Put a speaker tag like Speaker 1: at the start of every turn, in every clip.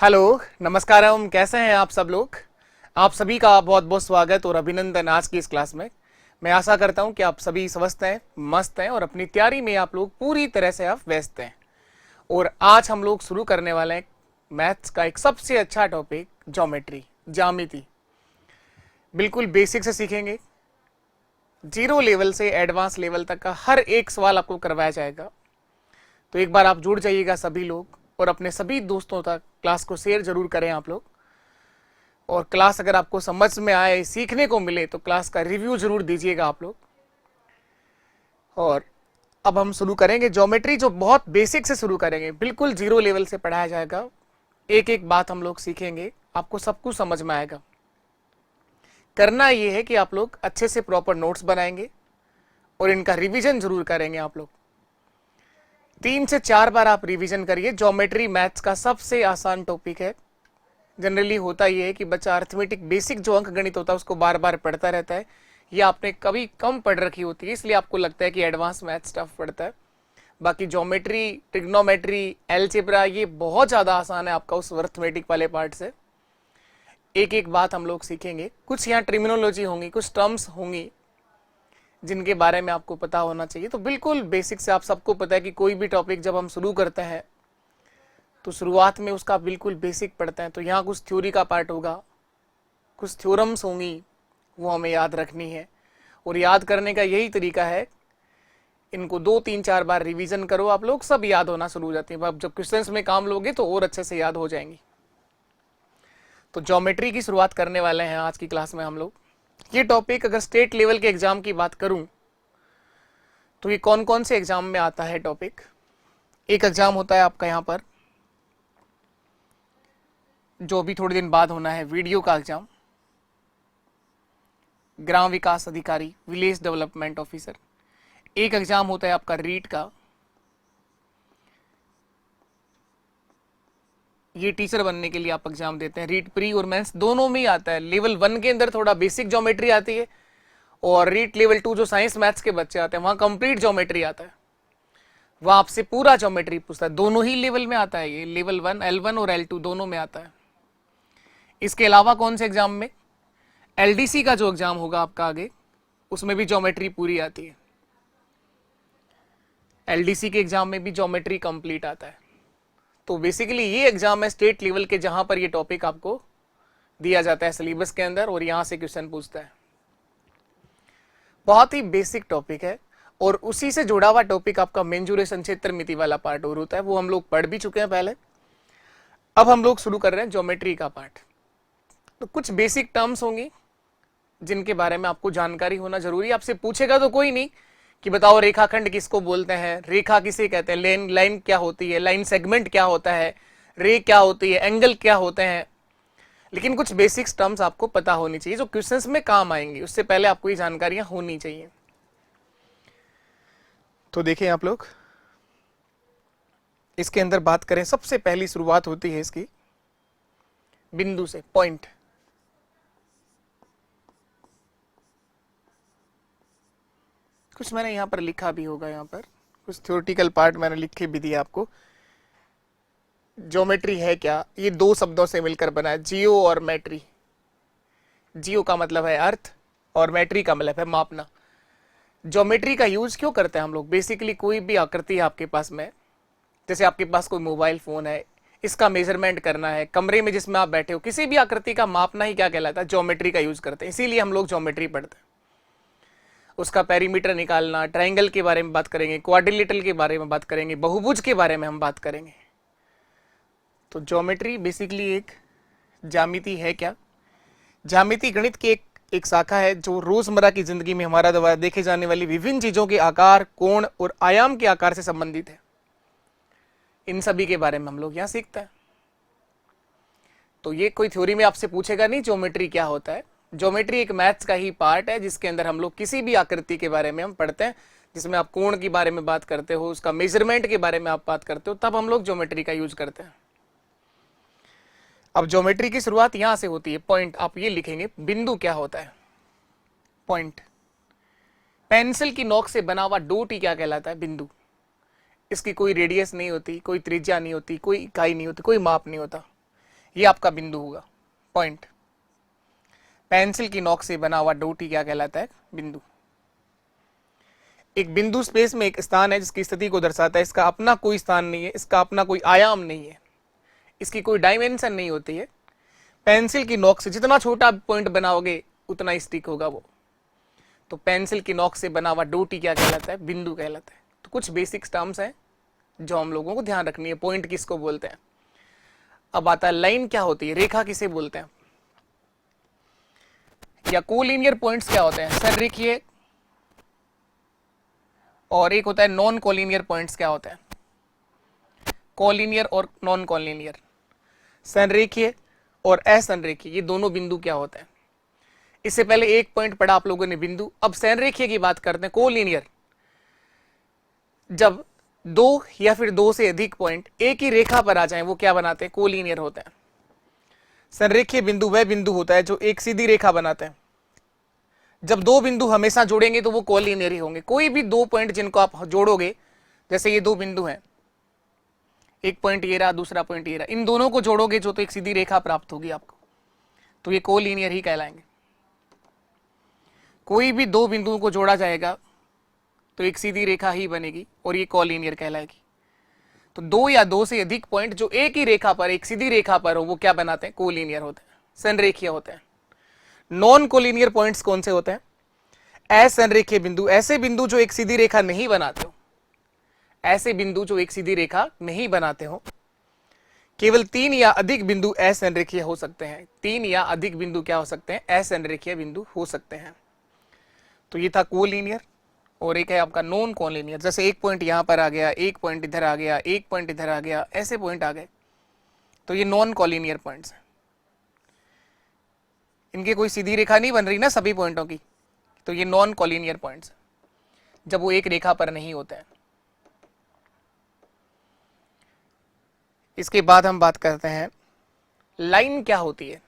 Speaker 1: Hello, नमस्कारम। कैसे हैं आप सब लोग? आप सभी का बहुत बहुत स्वागत और अभिनंदन आज की इस क्लास में। मैं आशा करता हूं कि आप सभी स्वस्थ हैं, मस्त हैं और अपनी तैयारी में आप लोग पूरी तरह से आप व्यस्त हैं। और आज हम लोग शुरू करने वाले हैं मैथ्स का एक सबसे अच्छा टॉपिक, ज्योमेट्री, ज्यामिति। बिल्कुल बेसिक से सीखेंगे, जीरो लेवल से एडवांस लेवल तक का हर एक सवाल आपको करवाया जाएगा। तो एक बार आप जुड़ जाइएगा सभी लोग और अपने सभी दोस्तों तक क्लास को शेयर जरूर करें आप लोग। और क्लास अगर आपको समझ में आए, सीखने को मिले, तो क्लास का रिव्यू जरूर दीजिएगा आप लोग। और अब हम शुरू करेंगे ज्योमेट्री, जो बहुत बेसिक से शुरू करेंगे, बिल्कुल जीरो लेवल से पढ़ाया जाएगा। एक एक बात हम लोग सीखेंगे, आपको सब कुछ समझ में आएगा। करना यह है कि आप लोग अच्छे से प्रॉपर नोट्स बनाएंगे और इनका रिवीजन जरूर करेंगे आप लोग। 3 से 4 बार आप रिवीजन करिए। ज्योमेट्री मैथ्स का सबसे आसान टॉपिक है। जनरली होता यह है कि बच्चा अर्थमेटिक बेसिक जो अंक गणित होता है उसको बार बार पढ़ता रहता है, या आपने कभी कम पढ़ रखी होती है, इसलिए आपको लगता है कि एडवांस मैथ्स टफ पढ़ता है। बाकी ज्योमेट्री, ट्रिग्नोमेट्री, एलजेब्रा ये बहुत ज़्यादा आसान है आपका उस अर्थमेटिक वाले पार्ट से। एक एक बात हम लोग सीखेंगे। कुछ यहाँ टर्मिनोलॉजी होंगी, कुछ टर्म्स होंगी जिनके बारे में आपको पता होना चाहिए। तो बिल्कुल बेसिक से आप सबको पता है कि कोई भी टॉपिक जब हम शुरू करते हैं तो शुरुआत में उसका बिल्कुल बेसिक पढ़ते हैं। तो यहाँ कुछ थ्योरी का पार्ट होगा, कुछ थ्योरम्स होंगी, वो हमें याद रखनी है। और याद करने का यही तरीका है, इनको 2-3-4 बार रिवीजन करो, आप लोग सब याद होना शुरू हो जाती है। अब जब क्वेश्चंस में काम लोगे तो और अच्छे से याद हो जाएंगी। तो ज्योमेट्री की शुरुआत करने वाले हैं आज की क्लास में हम लोग। ये टॉपिक अगर स्टेट लेवल के एग्जाम की बात करूं तो ये कौन कौन से एग्जाम में आता है टॉपिक। एक एग्जाम होता है आपका यहाँ पर, जो अभी थोड़े दिन बाद होना है, वीडियो का एग्जाम, ग्राम विकास अधिकारी, विलेज डेवलपमेंट ऑफिसर। एक एग्जाम होता है आपका रीट का, ये टीचर बनने के लिए आप एग्जाम देते हैं। रीट प्री और मेंस दोनों में ही आता है। लेवल 1 के अंदर थोड़ा बेसिक ज्योमेट्री आती है, और रीट लेवल 2 जो साइंस मैथ्स के बच्चे आते हैं वहां कंप्लीट ज्योमेट्री आता है। वह आपसे पूरा ज्योमेट्री पूछता है। दोनों ही लेवल में आता है, ये लेवल 1 L1 और L2 दोनों में आता है। इसके अलावा कौन से एग्जाम में, LDC का जो एग्जाम होगा आपका आगे, उसमें भी ज्योमेट्री पूरी आती है। LDC के एग्जाम में भी ज्योमेट्री कंप्लीट आता है। तो बेसिकली ये एग्जाम है स्टेट लेवल के, जहां पर ये टॉपिक आपको दिया जाता है सिलेबस के अंदर और यहां से क्वेश्चन पूछता है। बहुत ही बेसिक टॉपिक है और उसी से जुड़ा हुआ टॉपिक आपका मेंजुरेशन, क्षेत्रमिति वाला पार्ट और होता है, वो हम लोग पढ़ भी चुके हैं पहले। अब हम लोग शुरू कर रहे हैं ज्योमेट्री का पार्ट। तो कुछ बेसिक टर्म्स होंगी जिनके बारे में आपको जानकारी होना जरूरी है। आपसे पूछेगा तो कोई नहीं कि बताओ रेखाखंड किसको बोलते हैं, रेखा किसे कहते हैं, लाइन क्या होती है, लाइन सेगमेंट क्या होता है, रे क्या होती है, एंगल क्या होते हैं। लेकिन कुछ बेसिक्स टर्म्स आपको पता होनी चाहिए जो क्वेश्चंस में काम आएंगी। उससे पहले आपको ये जानकारियां होनी चाहिए। तो देखिए आप लोग, इसके अंदर बात करें, सबसे पहली शुरुआत होती है इसकी बिंदु से, पॉइंट। कुछ मैंने यहां पर लिखा भी होगा, यहां पर कुछ थ्योरेटिकल पार्ट मैंने लिख के भी दिया आपको। ज्योमेट्री है क्या, ये 2 शब्दों से मिलकर बना है, जियो और मैट्री। जियो का मतलब है अर्थ और मैट्री का मतलब है मापना। ज्योमेट्री का यूज क्यों करते हैं हम लोग? बेसिकली कोई भी आकृति है आपके पास में, जैसे आपके पास कोई मोबाइल फोन है, इसका मेजरमेंट करना है, कमरे में जिसमें आप बैठे हो, किसी भी आकृति का मापना ही क्या कहलाता है? ज्योमेट्री का यूज करते हैं। इसीलिए हम लोग ज्योमेट्री पढ़ते हैं। उसका पेरीमीटर निकालना, ट्राइंगल के बारे में बात करेंगे, क्वाड्रिलेटरल के बारे में बात करेंगे, बहुभुज के बारे में हम बात करेंगे। तो ज्योमेट्री बेसिकली एक ज्यामिति है क्या? ज्यामिति गणित की एक शाखा है जो रोजमर्रा की जिंदगी में हमारा द्वारा देखे जाने वाली विभिन्न चीजों के आकार, कोण और आयाम के आकार से संबंधित है। इन सभी के बारे में हम लोग यहां सीखते हैं। तो ये कोई थ्योरी में आपसे पूछेगा नहीं ज्योमेट्री क्या होता है। ज्योमेट्री एक मैथ्स का ही पार्ट है जिसके अंदर हम लोग किसी भी आकृति के बारे में हम पढ़ते हैं, जिसमें आप कोण के बारे में बात करते हो, उसका मेजरमेंट के बारे में आप बात करते हो, तब हम लोग ज्योमेट्री का यूज करते हैं। अब ज्योमेट्री की शुरुआत यहां से होती है, पॉइंट। आप ये लिखेंगे, बिंदु क्या होता है? पॉइंट। पेंसिल की नोक से बना हुआ डॉट ही क्या कहलाता है? बिंदु। इसकी कोई रेडियस नहीं होती, कोई त्रिज्या नहीं होती, कोई इकाई नहीं होती, कोई माप नहीं होता। ये आपका बिंदु होगा, पॉइंट। पेंसिल की नोक से बना हुआ डॉट ही क्या कहलाता है? बिंदु। एक बिंदु स्पेस में एक स्थान है जिसकी स्थिति को दर्शाता है। इसका अपना कोई स्थान नहीं है, इसका अपना कोई आयाम नहीं है, इसकी कोई डायमेंशन नहीं होती है। पेंसिल की नोक से जितना छोटा पॉइंट बनाओगे उतना ही स्टिक होगा वो। तो पेंसिल की नोक से बना हुआ डॉट ही क्या कहलाता है? बिंदु कहलाता है। तो कुछ बेसिक टर्म्स हैं जो हम लोगों को ध्यान रखनी है। पॉइंट किसको बोलते हैं? अब आता है लाइन क्या होती है, रेखा किसे बोलते हैं, या कोलिनियर पॉइंट्स क्या होते हैं, संरेखीय, और एक होता है नॉन कोलिनियर पॉइंट्स क्या होते हैं, कोलिनियर और नॉन कोलिनियर। संरेखीय और असंरेखीय ये दोनों बिंदु क्या होते हैं? इससे पहले एक पॉइंट पढ़ा आप लोगों ने बिंदु। अब संरेखीय की बात करते हैं, कोलिनियर। जब दो या फिर दो से अधिक पॉइंट एक ही रेखा पर आ जाएं वो क्या बनाते हैं? कोलिनियर होते हैं। संरेखीय बिंदु वह बिंदु होता है जो एक सीधी रेखा बनाते हैं। जब दो बिंदु हमेशा जोड़ेंगे तो वो कोलिनियर ही होंगे। कोई भी दो पॉइंट जिनको आप जोड़ोगे, जैसे ये दो बिंदु हैं, एक पॉइंट ये रहा, दूसरा पॉइंट ये रहा, इन दोनों को जोड़ोगे जो तो एक सीधी रेखा प्राप्त होगी आपको, तो ये कोलिनियर ही कहलाएंगे। कोई भी दो बिंदुओं को जोड़ा जाएगा तो एक सीधी रेखा ही बनेगी और ये कोलिनियर कहलाएगी। तो दो या दो से अधिक पॉइंट जो एक ही रेखा पर, एक सीधी रेखा पर हो, वो क्या बनाते हैं? कोलिनियर होते हैं, संरेखीय होते हैं। नॉन कोलिनियर पॉइंट्स कौन से होते हैं? असंरेखीय बिंदु, ऐसे बिंदु जो एक सीधी रेखा नहीं बनाते हो, ऐसे बिंदु जो एक सीधी रेखा नहीं बनाते हो। केवल तीन या अधिक बिंदु असंरेखीय हो सकते हैं। तीन या अधिक बिंदु क्या हो सकते हैं? असंरेखीय बिंदु हो सकते हैं। तो ये था कोलिनियर, और एक है आपका नॉन कोलिनियर। जैसे एक पॉइंट यहां पर आ गया, एक पॉइंट इधर आ गया, एक पॉइंट इधर आ गया, ऐसे पॉइंट आ गए, तो ये नॉन कोलिनियर पॉइंट्स हैं। इनकी कोई सीधी रेखा नहीं बन रही ना सभी पॉइंटों की, तो ये नॉन कोलिनियर पॉइंट्स हैं जब वो एक रेखा पर नहीं होते हैं। इसके बाद हम बात करते हैं लाइन क्या होती है।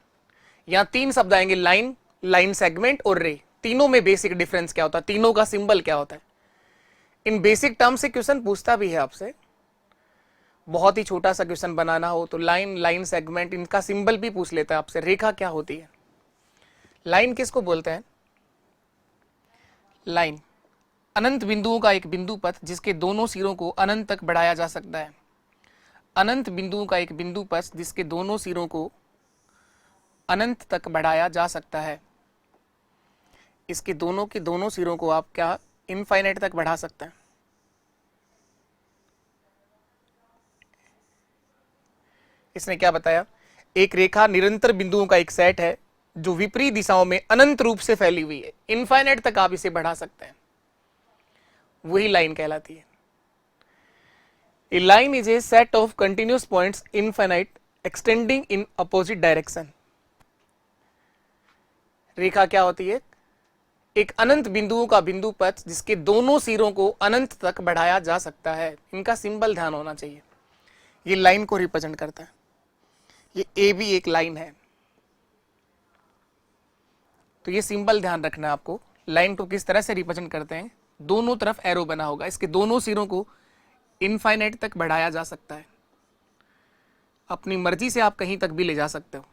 Speaker 1: यहां तीन शब्द आएंगे, लाइन, लाइन सेगमेंट और रे। तीनों में बेसिक डिफरेंस क्या होता है, तीनों का सिंबल क्या होता है। इन बेसिक टर्म से क्वेश्चन पूछता भी है आपसे। बहुत ही छोटा सा क्वेश्चन बनाना हो तो लाइन, लाइन सेगमेंट, इनका सिंबल भी पूछ लेता है आपसे। रेखा क्या होती है? लाइन किसको बोलते हैं? लाइन अनंत बिंदुओं का एक बिंदु पथ जिसके दोनों सिरों को अनंत तक बढ़ाया जा सकता है। अनंत बिंदुओं का एक बिंदु पथ जिसके दोनों सिरों को अनंत तक बढ़ाया जा सकता है। इसके दोनों के दोनों सिरों को आप क्या इनफाइनाइट तक बढ़ा सकते हैं। इसने क्या बताया? एक रेखा निरंतर बिंदुओं का एक सेट है जो विपरीत दिशाओं में अनंत रूप से फैली हुई है। इनफाइनाइट तक आप इसे बढ़ा सकते हैं, वही लाइन कहलाती है। A line is a set of continuous points infinite extending in opposite direction. रेखा क्या होती है? एक अनंत बिंदुओं का बिंदु पथ जिसके दोनों सिरों को अनंत तक बढ़ाया जा सकता है। इनका सिंबल ध्यान होना चाहिए, ये लाइन को रिप्रेजेंट करता है। ये ए भी एक लाइन है, तो ये सिंबल ध्यान रखना है आपको। लाइन को किस तरह से रिप्रेजेंट करते हैं? दोनों तरफ एरो बना होगा, इसके दोनों सिरों को इनफाइनाइट तक बढ़ाया जा सकता है। अपनी मर्जी से आप कहीं तक भी ले जा सकते हो।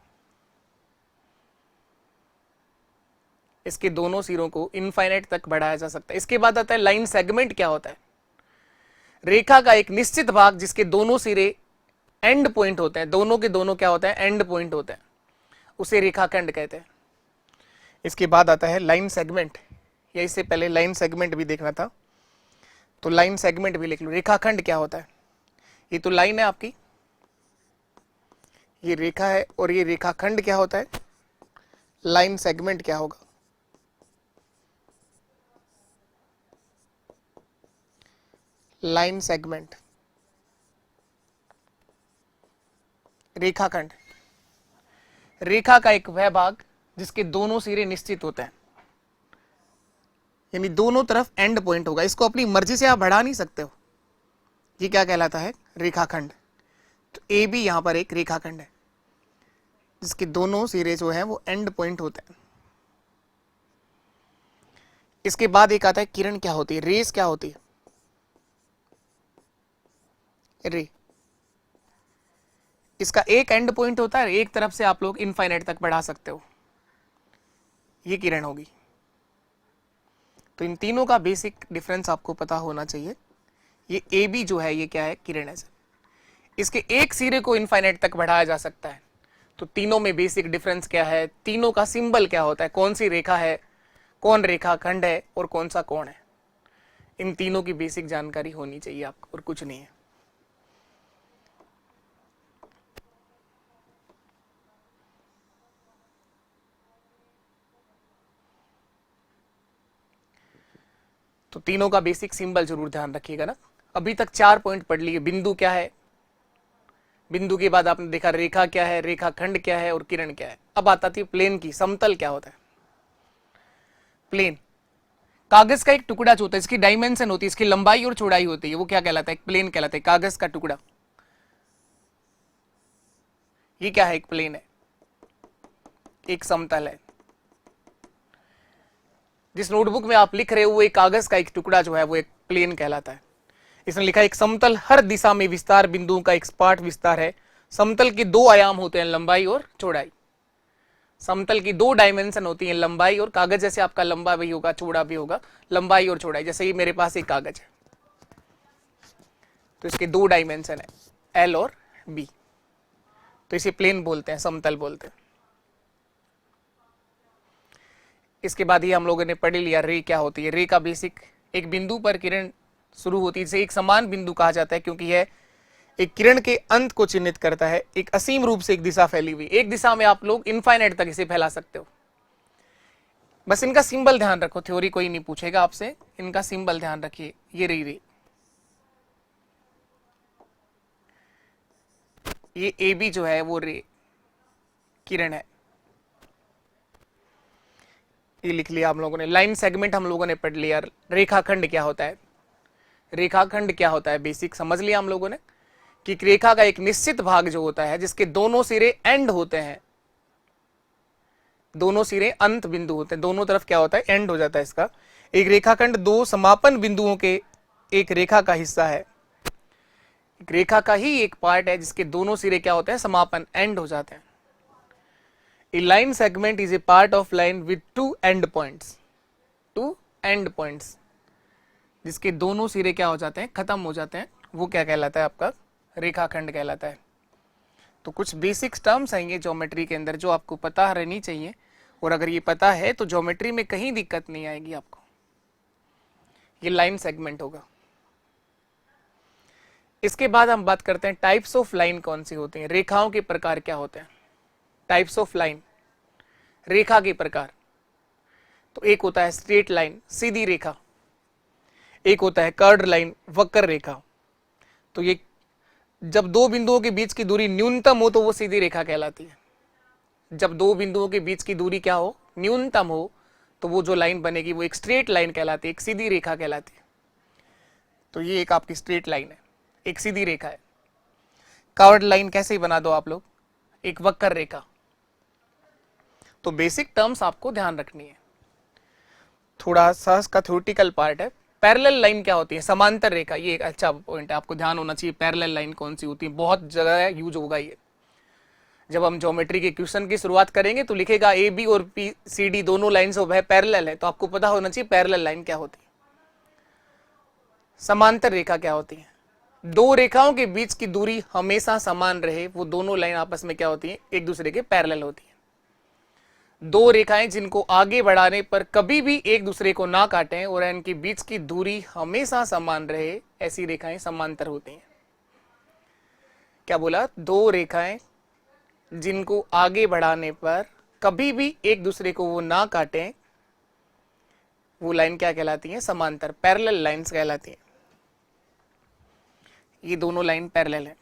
Speaker 1: इसके दोनों सिरों को इनफाइनाइट तक बढ़ाया जा सकता है। इसके बाद आता है लाइन सेगमेंट क्या होता है? रेखा का एक निश्चित भाग जिसके दोनों सिरे एंड पॉइंट होते हैं। दोनों के दोनों क्या होते हैं? एंड पॉइंट होते हैं, उसे रेखाखंड कहते हैं। इसके बाद आता है लाइन सेगमेंट, या इससे पहले लाइन सेगमेंट भी देखना था, तो लाइन सेगमेंट भी लिख लो। रेखाखंड क्या होता है? ये तो लाइन है आपकी, ये रेखा है, और ये रेखाखंड क्या होता है? लाइन सेगमेंट क्या होगा? लाइन सेगमेंट, रेखाखंड, रेखा का एक वह भाग जिसके दोनों सिरे निश्चित होते हैं, यानी दोनों तरफ एंड पॉइंट होगा। इसको अपनी मर्जी से आप बढ़ा नहीं सकते हो। ये क्या कहलाता है? रेखाखंड। तो ए भी यहां पर एक रेखाखंड है जिसके दोनों सिरे जो है वो एंड पॉइंट होते हैं। इसके बाद एक आता है किरण क्या होती है? रेस क्या होती है? रे, इसका एक एंड पॉइंट होता है, एक तरफ से आप लोग इनफाइनाइट तक बढ़ा सकते हो, ये किरण होगी। तो इन तीनों का बेसिक डिफरेंस आपको पता होना चाहिए। ये ए बी जो है ये क्या है, किरण है। इसके एक सिरे को इनफाइनाइट तक बढ़ाया जा सकता है। तो तीनों में बेसिक डिफरेंस क्या है, तीनों का सिंबल क्या होता है, कौन सी रेखा है, कौन रेखा खंड है और कौन सा कोण है, इन तीनों की बेसिक जानकारी होनी चाहिए आपको, और कुछ नहीं है। तो तीनों का बेसिक सिंबल जरूर ध्यान रखिएगा ना। अभी तक 4 पॉइंट पढ़ लिए। बिंदु क्या है, बिंदु के बाद आपने देखा रेखा क्या है, रेखा खंड क्या है और किरण क्या है। अब आता थी प्लेन की। समतल क्या होता है, प्लेन कागज का एक टुकड़ा जो होता है, इसकी डायमेंशन होती है, इसकी लंबाई और चौड़ाई होती है, वो क्या कहलाता है, एक प्लेन कहलाता है। कागज का टुकड़ा, ये क्या है, एक प्लेन है, एक समतल है। जिस नोटबुक में आप लिख रहे हो वो एक कागज का एक टुकड़ा जो है वो एक प्लेन कहलाता है। इसने लिखा एक समतल हर दिशा में विस्तार बिंदुओं का एक सपाट विस्तार है। समतल के दो आयाम होते हैं, लंबाई और चौड़ाई। समतल की दो डायमेंशन होती है, लंबाई और, कागज जैसे आपका लंबा भी होगा चौड़ा भी होगा, लंबाई और चौड़ाई। जैसे ये मेरे पास एक कागज है तो इसके दो डायमेंशन है, एल और बी, तो इसे प्लेन बोलते हैं, समतल बोलते हैं। इसके बाद ही हम लोगों ने पढ़ लिया रे क्या होती है। रे का बेसिक, एक बिंदु पर किरण शुरू होती है, इसे एक समान बिंदु कहा जाता है क्योंकि यह एक किरण के अंत को चिन्हित करता है। एक असीम रूप से एक दिशा फैली हुई, एक दिशा में आप लोग इनफाइनाइट तक इसे फैला सकते हो। बस इनका सिंबल ध्यान रखो, थ्योरी कोई नहीं पूछेगा आपसे, इनका सिंबल ध्यान रखिए। ये रही रे, ये ए बी जो है वो रे किरण है, ये लिख लिया हम लोगों ने। लाइन सेगमेंट हम लोगों ने पढ़ लिया। रेखाखंड क्या होता है, रेखाखंड क्या होता है बेसिक समझ लिया हम लोगों ने, कि रेखा का एक निश्चित भाग जो होता है जिसके दोनों सिरे एंड होते हैं, दोनों सिरे अंत बिंदु होते हैं, दोनों तरफ क्या होता है, एंड हो जाता है इसका। एक रेखाखंड दो समापन बिंदुओं के एक रेखा का हिस्सा है, एक रेखा का ही एक पार्ट है जिसके दोनों सिरे क्या होते हैं, समापन, एंड हो जाते हैं। A line segment is a part of line with two end points, two end points, जिसके दोनों सिरे क्या हो जाते हैं, खत्म हो जाते हैं, वो क्या कहलाता है, आपका रेखाखंड कहलाता है। तो कुछ बेसिक टर्म्स आएंगे ज्योमेट्री के अंदर जो आपको पता रहनी चाहिए, और अगर ये पता है तो ज्योमेट्री में कहीं दिक्कत नहीं आएगी आपको। ये लाइन सेगमेंट होगा। इसके बाद हम बात करते हैं टाइप्स ऑफ लाइन कौन सी होती हैं, रेखाओं के प्रकार क्या होते हैं। टाइप्स ऑफ लाइन, रेखा के प्रकार। तो एक होता है स्ट्रेट लाइन, सीधी रेखा, एक होता है कर्व्ड लाइन, वक्र रेखा। तो ये जब दो बिंदुओं के बीच की दूरी न्यूनतम हो तो वो सीधी रेखा कहलाती है। जब दो बिंदुओं के बीच की दूरी क्या हो, न्यूनतम हो, तो वो जो लाइन बनेगी वो एक स्ट्रेट लाइन कहलाती है, एक सीधी रेखा कहलाती है। तो ये एक आपकी स्ट्रेट लाइन है, एक सीधी रेखा है। कर्व्ड लाइन कैसे ही बना दो आप लोग, एक वक्र रेखा। तो बेसिक टर्म्स आपको ध्यान रखनी है, थोड़ा सा इसका थ्योरेटिकल पार्ट है। पैरेलल लाइन क्या होती है, समांतर रेखा, ये एक अच्छा पॉइंट है, आपको ध्यान होना चाहिए। पैरेलल लाइन कौन सी होती है, बहुत जगह यूज होगा ये। जब हम ज्योमेट्री के क्वेश्चन की शुरुआत करेंगे तो लिखेगा ए बी और पी सी डी दोनों लाइन से पैरेलल है, तो आपको पता होना चाहिए पैरेलल लाइन क्या होती है। समांतर रेखा क्या होती है, दो रेखाओं के बीच की दूरी हमेशा समान रहे, वो दोनों लाइन आपस में क्या होती है, एक दूसरे के पैरेलल होती है। दो रेखाएं जिनको आगे बढ़ाने पर कभी भी एक दूसरे को ना काटें और इनके बीच की दूरी हमेशा समान रहे, ऐसी रेखाएं समांतर होती हैं। क्या बोला, दो रेखाएं जिनको आगे बढ़ाने पर कभी भी एक दूसरे को वो ना काटें, वो लाइन क्या कहलाती है, समांतर, पैरेलल लाइंस कहलाती हैं। ये दोनों लाइन पैरेलल है।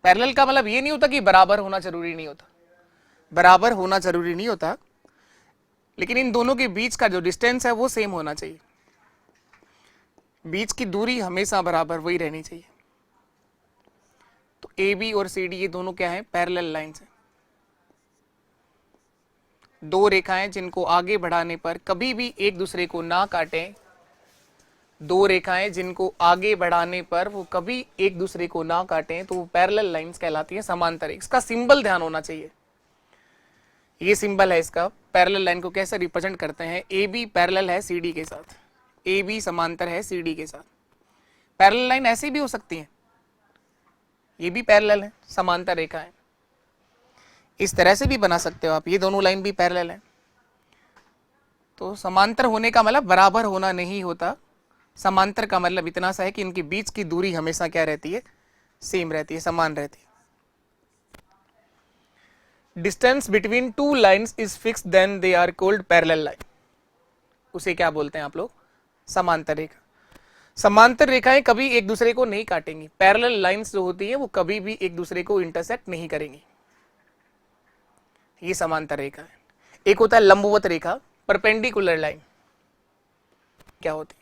Speaker 1: पैरेलल का मतलब ये नहीं होता कि बराबर होना जरूरी नहीं होता, बराबर होना जरूरी नहीं होता, लेकिन इन दोनों के बीच का जो डिस्टेंस है वो सेम होना चाहिए, बीच की दूरी हमेशा बराबर वही रहनी चाहिए। तो ए बी और सी डी ये दोनों क्या है, पैरेलल लाइंस हैं। दो रेखाएं जिनको आगे बढ़ाने पर कभी भी एक दूसरे को ना काटें, दो रेखाएं जिनको आगे बढ़ाने पर वो कभी एक दूसरे को ना काटें तो वो पैरेलल लाइंस कहलाती हैं, समांतर। इसका सिंबल ध्यान होना चाहिए, ये सिंबल है इसका। पैरेलल लाइन को कैसे रिप्रेजेंट करते हैं, ए बी पैरेलल है सी डी के साथ, ए बी समांतर है सी डी के साथ। पैरेलल लाइन ऐसी भी हो सकती है, ये भी पैरेलल है, समांतर रेखा है, इस तरह से भी बना सकते हो आप, ये दोनों लाइन भी पैरेलल है। तो समांतर होने का मतलब बराबर होना नहीं होता, समांतर का मतलब इतना सा है कि इनके बीच की दूरी हमेशा क्या रहती है, सेम रहती है, समान रहती है। Distance between two lines is fixed then they are called parallel line, उसे क्या बोलते हैं आप लोग, समांतर रेखा। समांतर रेखाएं कभी एक दूसरे को नहीं काटेंगी, पैरेलल लाइंस जो होती हैं वो कभी भी एक दूसरे को इंटरसेक्ट नहीं करेंगी, ये समांतर रेखा है। एक होता है लंबवत रेखा, परपेंडिकुलर लाइन क्या होती है,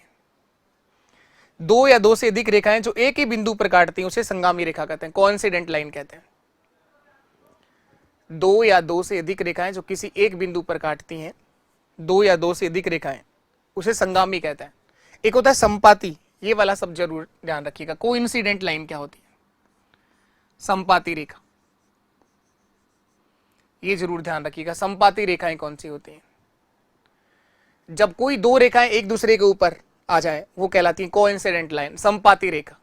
Speaker 1: दो या दो से अधिक रेखाएं जो एक ही बिंदु पर काटती हैं उसे संगामी रेखा कहते हैं, कोइंसिडेंट लाइन कहते हैं। दो या दो से अधिक रेखाएं जो किसी एक बिंदु पर काटती हैं, दो या दो से अधिक रेखाएं, उसे संगामी कहते हैं। एक होता है संपाती, ये वाला सब जरूर ध्यान रखिएगा। कोइंसिडेंट लाइन क्या होती है, संपाती रेखा, ये जरूर ध्यान रखिएगा। संपाती रेखाएं कौन सी होती हैं, जब कोई दो रेखाएं एक दूसरे के ऊपर आ जाए वो कहलाती है कोइंसिडेंट लाइन, संपाती रेखा।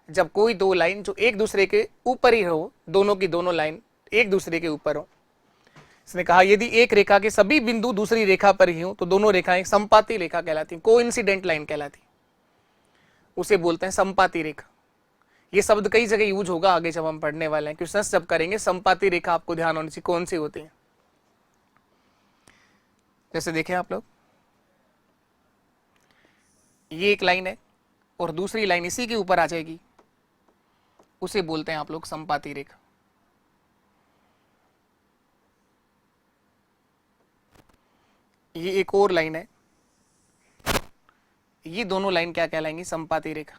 Speaker 1: जब कोई दो लाइन जो एक दूसरे के ऊपर ही हो, दोनों की दोनों लाइन एक दूसरे के ऊपर हो, इसने कहा यदि एक रेखा के सभी बिंदु दूसरी रेखा पर ही हो तो दोनों रेखाएं संपाती रेखा कहलाती हैं, कोइंसिडेंट लाइन कहलाती, उसे बोलते हैं संपाती रेखा। ये शब्द कई जगह यूज होगा आगे जब हम पढ़ने वाले हैं, क्वेश्चंस जब करेंगे संपाती रेखा आपको ध्यान होनी चाहिए कौन सी होती है। जैसे देखें आप लोग, ये एक लाइन है और दूसरी लाइन इसी के ऊपर आ जाएगी, उसे बोलते हैं आप लोग संपाती रेखा। ये एक और लाइन है, ये दोनों लाइन क्या कहलाएंगी, संपाती रेखा।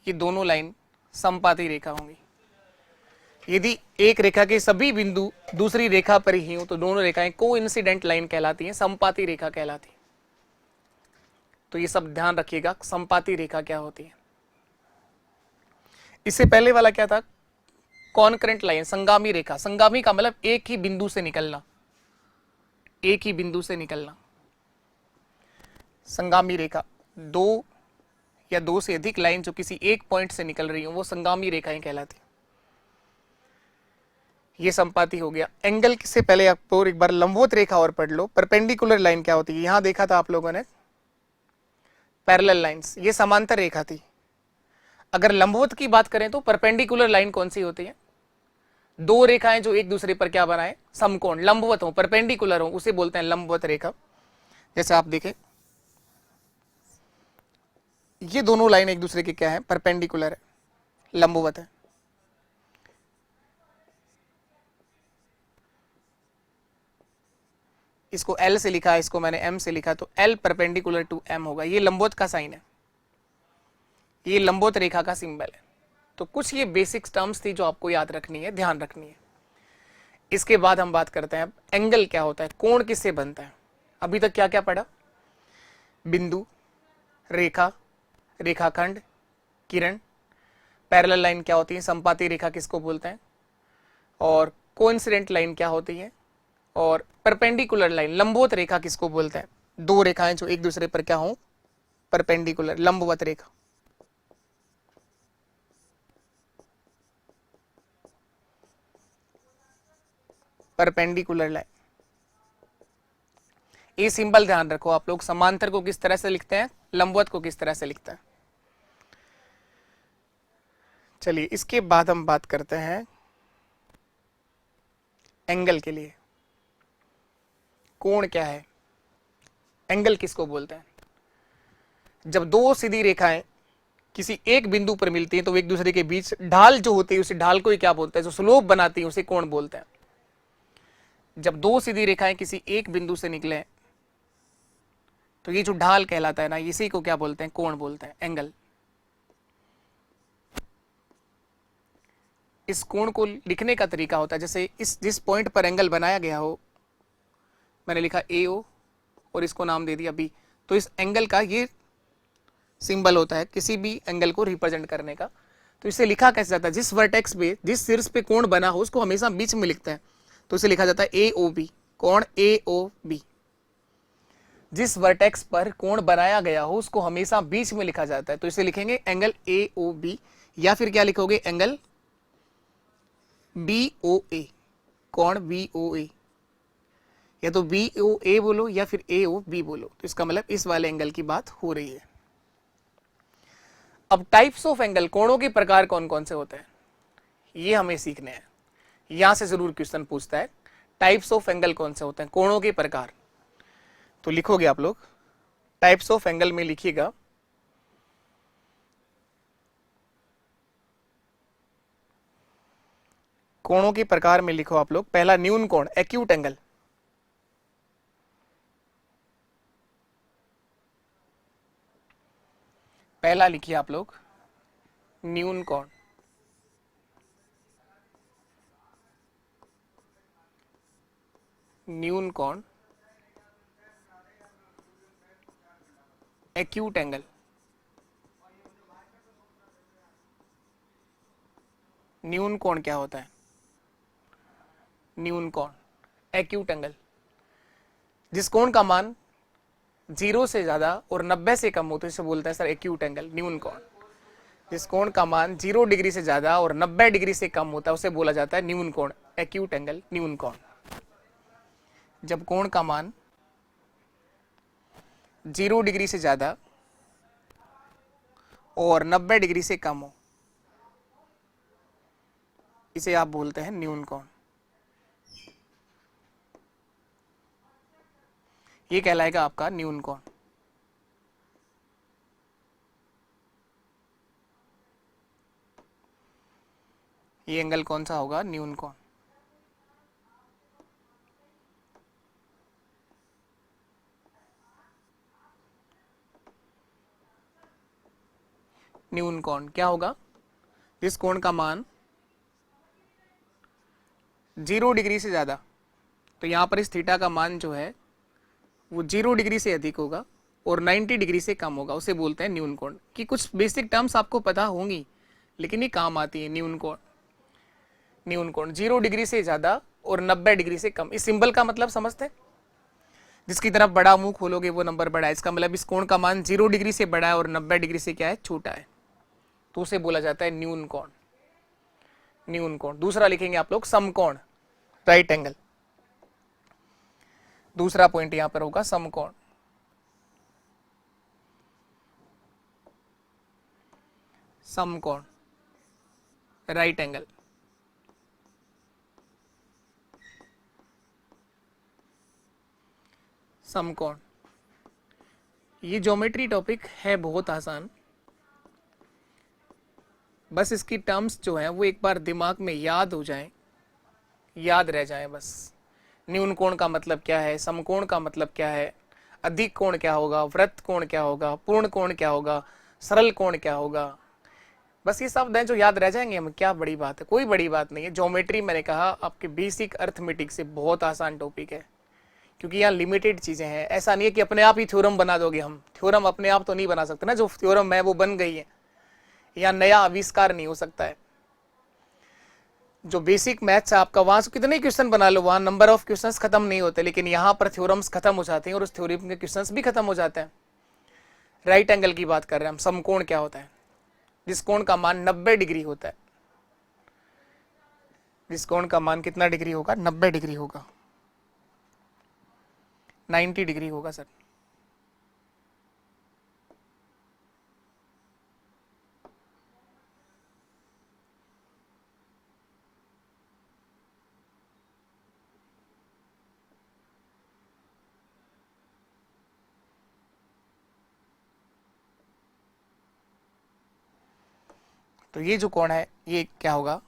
Speaker 1: ये दोनों लाइन संपाती रेखा होंगी। यदि एक रेखा के सभी बिंदु दूसरी रेखा पर ही हो तो दोनों रेखाएं कोइंसिडेंट लाइन कहलाती हैं, संपाती रेखा कहलाती है। तो ये सब ध्यान रखिएगा, संपाती रेखा क्या होती है। इससे पहले वाला क्या था, कॉन्करेंट लाइन, संगामी रेखा। संगामी का मतलब एक ही बिंदु से निकलना, एक ही बिंदु से निकलना। संगामी रेखा, दो या दो से अधिक लाइन जो किसी एक पॉइंट से निकल रही हो वो संगामी रेखाएं कहलाती। ये संपाती हो गया। एंगल से पहले आपको एक बार लंबवत रेखा और पढ़ लो। परपेंडिकुलर लाइन क्या होती है, यहां देखा था आप लोगों ने पैरेलल लाइंस, ये समांतर रेखा थी। अगर लंबवत की बात करें तो परपेंडिकुलर लाइन कौन सी होती है, दो रेखाएं जो एक दूसरे पर क्या बनाए, समकोण, लंबवत हो, परपेंडिकुलर हो, उसे बोलते हैं लंबवत रेखा। जैसे आप देखें ये दोनों लाइन एक दूसरे के क्या है, परपेंडिकुलर है, लंबवत है। इसको L से लिखा है, इसको मैंने M से लिखा, तो L परपेंडिकुलर टू M होगा। ये लंबवत का साइन है, ये लंबवत रेखा का सिंबल है। तो कुछ ये बेसिक टर्म्स थी जो आपको याद रखनी है, ध्यान रखनी है। इसके बाद हम बात करते हैं अब एंगल क्या होता है, कोण किससे बनता है। अभी तक क्या क्या पढ़ा, बिंदु, रेखा, रेखाखंड, किरण, पैरेलल लाइन क्या होती है, संपाती रेखा किसको बोलते हैं, और कोइंसिडेंट लाइन क्या होती है, और परपेंडिकुलर लाइन, लंबवत रेखा किसको बोलते हैं, दो रेखाएं जो एक दूसरे पर क्या हो, परपेंडिकुलर, लंबवत रेखा। परपेंडिकुलर लाइन, ये सिंबल ध्यान रखो आप लोग। समांतर को किस तरह से लिखते हैं, लंबवत को किस तरह से लिखते हैं। चलिए इसके बाद हम बात करते हैं एंगल के लिए। कोण क्या है, एंगल किसको बोलते हैं। जब दो सीधी रेखाएं किसी एक बिंदु पर मिलती हैं तो एक दूसरे के बीच ढाल जो होती है उसे ढाल को ही क्या बोलते हैं, जो स्लोप बनाती है उसे कोण बोलते हैं। जब दो सीधी रेखाएं किसी एक बिंदु से निकले तो ये जो ढाल कहलाता है ना, इसी को क्या बोलते हैं, कोण बोलते हैं, एंगल। इस कोण को लिखने का तरीका होता है, जैसे इस जिस पॉइंट पर एंगल बनाया गया हो, मैंने लिखा AO, और इसको नाम दे दिया बी। तो इस एंगल का ये सिंबल होता है किसी भी एंगल को रिप्रेजेंट करने का। तो इसे लिखा कैसे जाता है, जिस वर्टेक्स पे, जिस शीर्ष पे कोण बना हो उसको हमेशा बीच में लिखते हैं, तो इसे लिखा जाता है ए ओ बी, कोण ए ओ बी। जिस वर्टेक्स पर कोण बनाया गया हो उसको हमेशा बीच में लिखा जाता है, तो इसे लिखेंगे एंगल ए ओ बी, या फिर क्या लिखोगे, एंगल बी ओ ए, कोण बी ओ ए, या तो बी ओ ए बोलो या फिर ए ओ बी बोलो, तो इसका मतलब इस वाले एंगल की बात हो रही है। अब टाइप्स ऑफ एंगल, कोणों के प्रकार कौन कौन से होते हैं, ये हमें सीखने हैं। यहां से जरूर क्वेश्चन पूछता है, टाइप्स ऑफ एंगल कौन से होते हैं, कोणों के प्रकार। तो लिखोगे आप लोग, टाइप्स ऑफ एंगल में लिखिएगा कोणों के प्रकार में लिखो आप लोग, पहला न्यून कोण, एक्यूट एंगल। पहला लिखिए आप लोग न्यून कोण। न्यून कोण, एक्यूट एंगल। न्यून कोण क्या होता है, न्यून कोण, एक्यूट एंगल, जिस कोण का मान 0 से ज्यादा और 90 से कम हो तो इसे बोलते हैं सर एक्यूट एंगल, न्यून कोण। जिस कोण का मान 0 डिग्री से ज्यादा और 90 डिग्री से कम होता है उसे बोला जाता है न्यून कोण, एक्यूट एंगल, न्यून कोण। जब कोण का मान 0 डिग्री से ज्यादा और 90 डिग्री से कम हो, इसे आप बोलते हैं न्यून कोण। ये कहलाएगा आपका न्यून कोण। ये एंगल कौन सा होगा, न्यून कोण। न्यून कोण क्या होगा, जिस कोण का मान 0 डिग्री से ज्यादा, तो यहां पर इस थीटा का मान जो है वो 0 डिग्री से अधिक होगा और 90 डिग्री से कम होगा, उसे बोलते हैं न्यून कोण। कि कुछ बेसिक टर्म्स आपको पता होंगी लेकिन ये काम आती है। न्यून कोण, न्यून कोण 0 डिग्री से ज्यादा और 90 डिग्री से कम। इस सिंबल का मतलब समझते हैं, जिसकी तरफ बड़ा मुंह खोलोगे वो नंबर बड़ा है, इसका मतलब इस कोण का मान 0 डिग्री से बड़ा है और 90 डिग्री से क्या है, छोटा है, तो उसे बोला जाता है न्यून कोण, न्यून कोण। दूसरा लिखेंगे आप लोग समकोण, राइट एंगल। दूसरा पॉइंट यहां पर होगा समकोण। समकोण, राइट एंगल। समकोण, ये ज्योमेट्री टॉपिक है बहुत आसान, बस इसकी टर्म्स जो हैं वो एक बार दिमाग में याद हो जाएं, याद रह जाएं बस। न्यून कोण का मतलब क्या है, समकोण का मतलब क्या है, अधिक कोण क्या होगा, वृत्त कोण क्या होगा, पूर्ण कोण क्या होगा, सरल कोण क्या होगा, बस ये शब्द हैं जो याद रह जाएंगे हमें। क्या बड़ी बात है, कोई बड़ी बात नहीं है। ज्योमेट्री मैंने कहा आपके बेसिक अर्थमेटिक से बहुत आसान टॉपिक है, क्योंकि यहाँ लिमिटेड चीजें हैं। ऐसा नहीं है कि अपने आप ही थ्योरम बना दोगे, हम थ्योरम अपने आप तो नहीं बना सकते ना, जो थ्योरम है वो बन गई है, या नया आविष्कार नहीं हो सकता है। जो बेसिक मैथ्स है आपका, वहां से कितने क्वेश्चन बना लो, वहां नंबर ऑफ क्वेश्चंस खत्म नहीं होते, लेकिन यहाँ पर थ्योरम्स खत्म हो जाते हैं और उस थ्योरम के क्वेश्चंस भी खत्म हो जाते हैं। राइट एंगल की बात कर रहे हैं हम। समकोण क्या होता है, जिस कोण का मान 90 डिग्री होता है, जिस कोण का मान कितना डिग्री होगा, 90 डिग्री होगा, 90 डिग्री होगा सर। तो ये जो कोण है ये क्या होगा,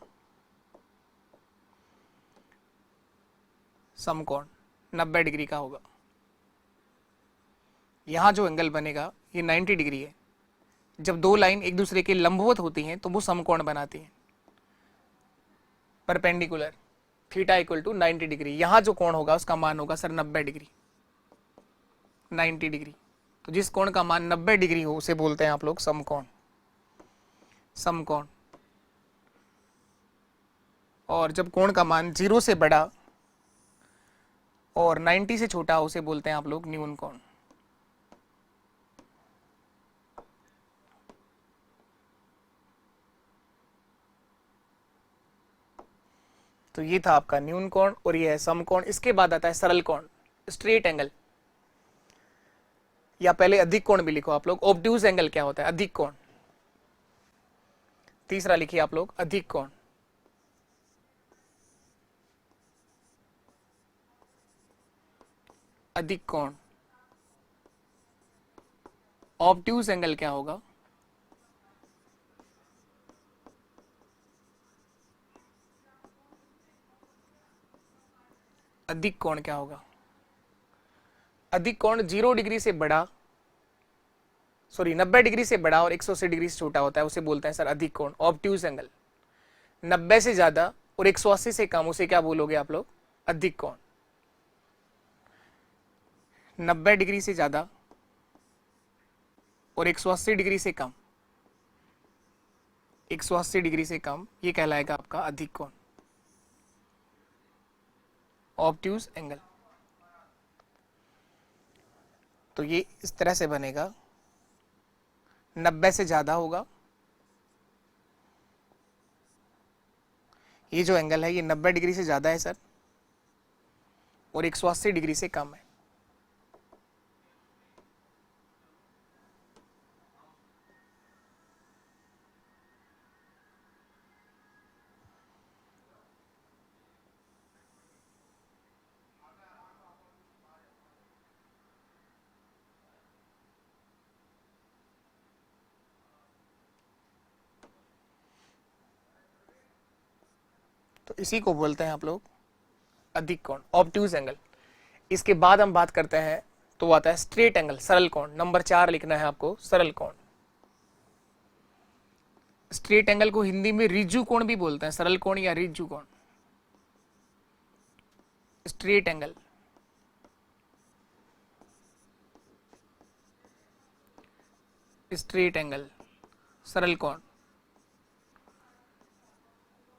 Speaker 1: समकोण 90 डिग्री का होगा। यहां जो एंगल बनेगा ये 90 डिग्री है। जब दो लाइन एक दूसरे के लंबवत होती हैं तो वो समकोण बनाती हैं, perpendicular, theta equal to 90 degree. यहां जो कोण होगा उसका मान होगा सर 90 डिग्री। 90 डिग्री। तो जिस कोण का मान 90 डिग्री हो उसे बोलते हैं आप लोग समकोण। समकोण। और जब कोण का मान 0 से बड़ा और 90 से छोटा हो उसे बोलते हैं आप लोग न्यून कोण। तो ये था आपका न्यून कोण और ये है समकोण। इसके बाद आता है सरल कोण, स्ट्रेट एंगल, या पहले अधिक कोण भी लिखो आप लोग। ऑब्ट्यूज एंगल क्या होता है? अधिक कोण। तीसरा लिखिए आप लोग अधिक कोण। अधिक कोण। ऑब्ट्यूज एंगल क्या होगा? अधिक कोण क्या होगा? अधिक कोण 0 डिग्री से बड़ा, सॉरी 90 डिग्री से बड़ा और 180 डिग्री से छोटा होता है, उसे बोलते हैं सर अधिक कोण, ऑब्ट्यूज एंगल। 90 से ज्यादा और 180 से कम, उसे क्या बोलोगे आप लोग? अधिक कोण। 90 डिग्री से ज्यादा और 180 डिग्री से कम, 180 डिग्री से कम, ये कहलाएगा आपका अधिक कोण, ऑब्ट्यूज एंगल। तो ये इस तरह से बनेगा, 90 से ज्यादा होगा, ये जो एंगल है ये 90 डिग्री से ज्यादा है सर, और 180 डिग्री से कम है। तो इसी को बोलते हैं आप लोग अधिक कोण, ऑब्ट्यूज एंगल। इसके बाद हम बात करते हैं तो आता है स्ट्रेट एंगल, सरल कोण। नंबर 4 लिखना है आपको, सरल कोण। स्ट्रेट एंगल को हिंदी में रिज्जू कोण भी बोलते हैं, सरल कोण या रिज्जू कोण। स्ट्रेट एंगल, स्ट्रेट एंगल, सरल कोण।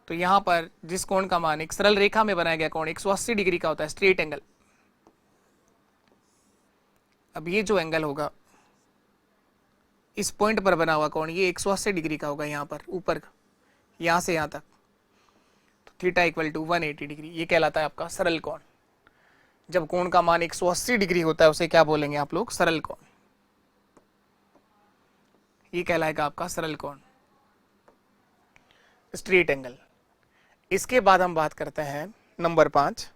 Speaker 1: तो यहां पर जिस कोण का मान एक सरल रेखा में बनाया गया कोण 180 डिग्री का होता है, स्ट्रेट एंगल। अब ये जो एंगल होगा इस पॉइंट पर बना हुआ कोण, ये 180 डिग्री का होगा, यहां पर ऊपर का, यहां से यहां तक। तो थीटा इक्वल टू 180 डिग्री, ये कहलाता है आपका सरल कोण। जब कोण का मान 180 डिग्री होता है उसे क्या बोलेंगे आप लोग? सरल कोण। ये कहलाएगा आपका सरल कोण, स्ट्रेट एंगल। इसके बाद हम बात करते हैं नंबर 5,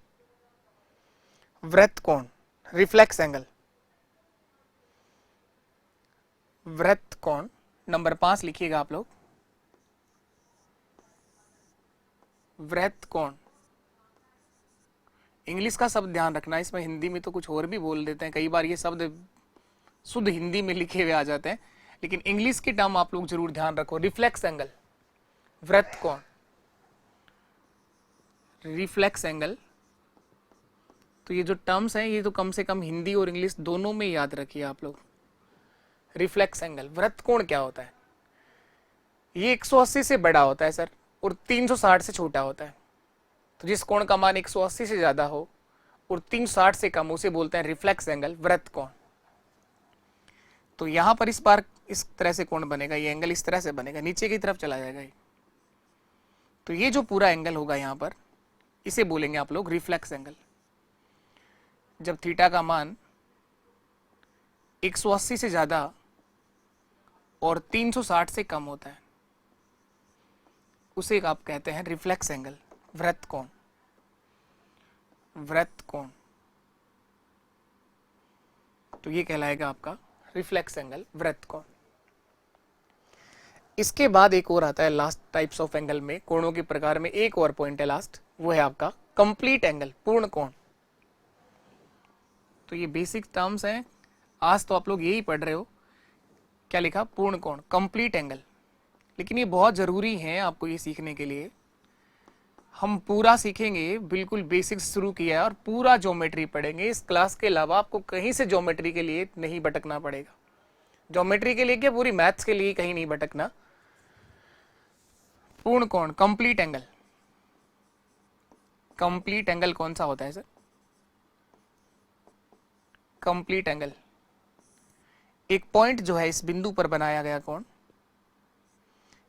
Speaker 1: वृत्त कोण, रिफ्लेक्स एंगल। वृत्त कोण नंबर 5 लिखिएगा आप लोग, वृत्त कोण। इंग्लिश का शब्द ध्यान रखना, इसमें हिंदी में तो कुछ और भी बोल देते हैं, कई बार ये शब्द शुद्ध हिंदी में लिखे हुए आ जाते हैं, लेकिन इंग्लिश के टर्म आप लोग जरूर ध्यान रखो। रिफ्लेक्स एंगल, वृत्त कोण, रिफ्लेक्स एंगल। तो ये जो टर्म्स हैं ये तो कम से कम हिंदी और इंग्लिश दोनों में याद रखिए आप लोग। रिफ्लेक्स एंगल, वृत्त कोण क्या होता है? ये 180 से बड़ा होता है सर और 360 से छोटा होता है। तो जिस कोण का मान 180 से ज्यादा हो और 360 से कम, उसे बोलते हैं रिफ्लेक्स एंगल, वृत्त कोण। तो यहां पर इस बार इस तरह से कोण बनेगा, ये एंगल इस तरह से बनेगा, नीचे की तरफ चला जाएगा ये। तो ये जो पूरा एंगल होगा यहां पर, इसे बोलेंगे आप लोग रिफ्लेक्स एंगल। जब थीटा का मान 180 से ज्यादा और 360 से कम होता है उसे आप कहते हैं रिफ्लेक्स एंगल, वृत्त कोण, वृत्त कोण। तो ये कहलाएगा आपका रिफ्लेक्स एंगल, वृत्त कोण। इसके बाद एक और आता है लास्ट टाइप्स ऑफ एंगल में, कोणों के प्रकार में एक और पॉइंट है लास्ट, वो है आपका कंप्लीट एंगल, पूर्ण कोण। तो ये बेसिक टर्म्स हैं, आज तो आप लोग यही पढ़ रहे हो। क्या लिखा? पूर्ण कोण, कंप्लीट एंगल। लेकिन ये बहुत जरूरी है आपको ये सीखने के लिए। हम पूरा सीखेंगे, बिल्कुल बेसिक्स शुरू किया है और पूरा ज्योमेट्री पढ़ेंगे। इस क्लास के अलावा आपको कहीं से ज्योमेट्री के लिए नहीं भटकना पड़ेगा। ज्योमेट्री के लिए क्या, पूरी मैथ्स के लिए कहीं नहीं भटकना। पूर्ण कोण, कंप्लीट एंगल। कंप्लीट एंगल कौन सा होता है सर? कंप्लीट एंगल एक पॉइंट जो है इस बिंदु पर बनाया गया कोण,